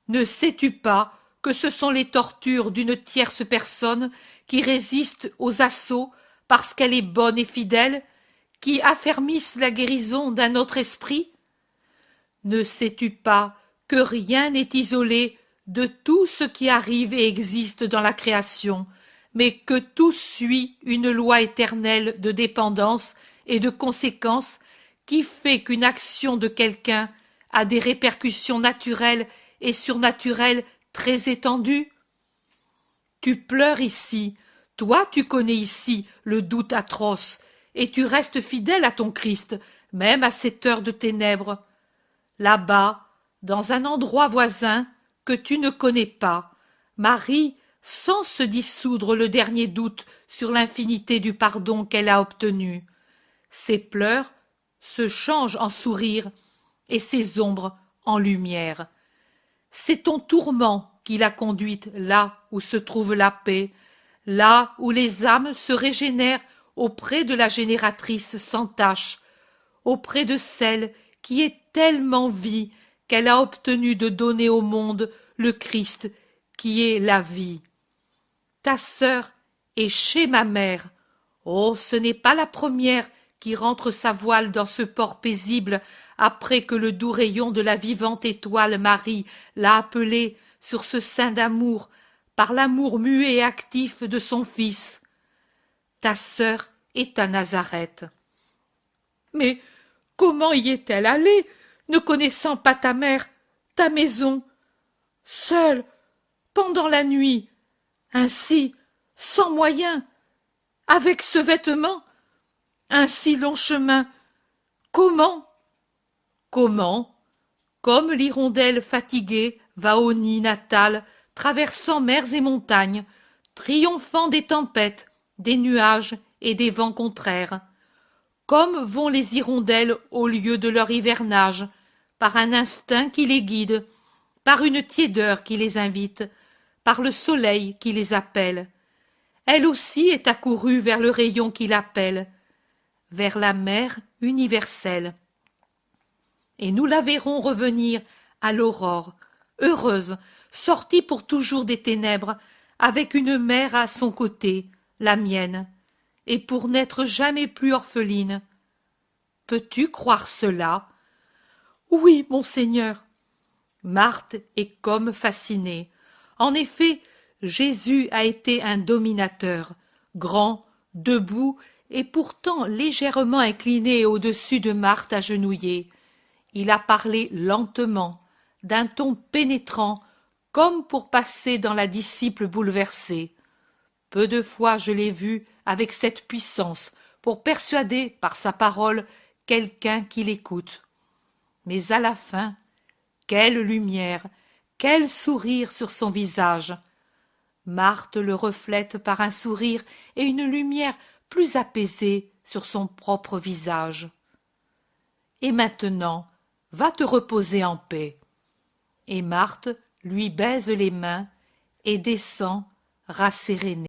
Ne sais-tu pas que ce sont les tortures d'une tierce personne qui résistent aux assauts parce qu'elle est bonne et fidèle, qui affermissent la guérison d'un autre esprit? Ne sais-tu pas que rien n'est isolé de tout ce qui arrive et existe dans la création, mais que tout suit une loi éternelle de dépendance et de conséquence qui fait qu'une action de quelqu'un a des répercussions naturelles et surnaturelles très étendues? Tu pleures ici, toi tu connais ici le doute atroce, et tu restes fidèle à ton Christ, même à cette heure de ténèbres. Là-bas, dans un endroit voisin que tu ne connais pas, Marie sent se dissoudre le dernier doute sur l'infinité du pardon qu'elle a obtenu. Ses pleurs se changent en sourires et ses ombres en lumière. C'est ton tourment qui l'a conduite là où se trouve la paix, là où les âmes se régénèrent auprès de la génératrice sans tache, auprès de celle qui est tellement vie qu'elle a obtenu de donner au monde le Christ qui est la vie. Ta sœur est chez ma mère. Oh, ce n'est pas la première qui rentre sa voile dans ce port paisible après que le doux rayon de la vivante étoile Marie l'a appelée sur ce sein d'amour par l'amour muet et actif de son Fils. Ta sœur est à Nazareth. Mais comment y est-elle allée, ne connaissant pas ta mère, ta maison, seule, pendant la nuit, ainsi, sans moyens, avec ce vêtement, un si long chemin? Comment? Comment? Comme l'hirondelle fatiguée va au nid natal, traversant mers et montagnes, triomphant des tempêtes, des nuages et des vents contraires. Comme vont les hirondelles au lieu de leur hivernage, par un instinct qui les guide, par une tiédeur qui les invite, par le soleil qui les appelle. Elle aussi est accourue vers le rayon qui l'appelle, vers la mer universelle. Et nous la verrons revenir à l'aurore, heureuse, sortie pour toujours des ténèbres, avec une mère à son côté, la mienne, et pour n'être jamais plus orpheline. Peux-tu croire cela? Oui, monseigneur. Marthe est comme fascinée. En effet, Jésus a été un dominateur, grand, debout, et pourtant légèrement incliné au-dessus de Marthe agenouillée. Il a parlé lentement, d'un ton pénétrant, comme pour passer dans la disciple bouleversée. Peu de fois je l'ai vu avec cette puissance pour persuader par sa parole quelqu'un qui l'écoute. Mais à la fin, quelle lumière, quel sourire sur son visage! Marthe le reflète par un sourire et une lumière plus apaisée sur son propre visage. Et maintenant, va te reposer en paix. Et Marthe lui baise les mains et descend rassérénée.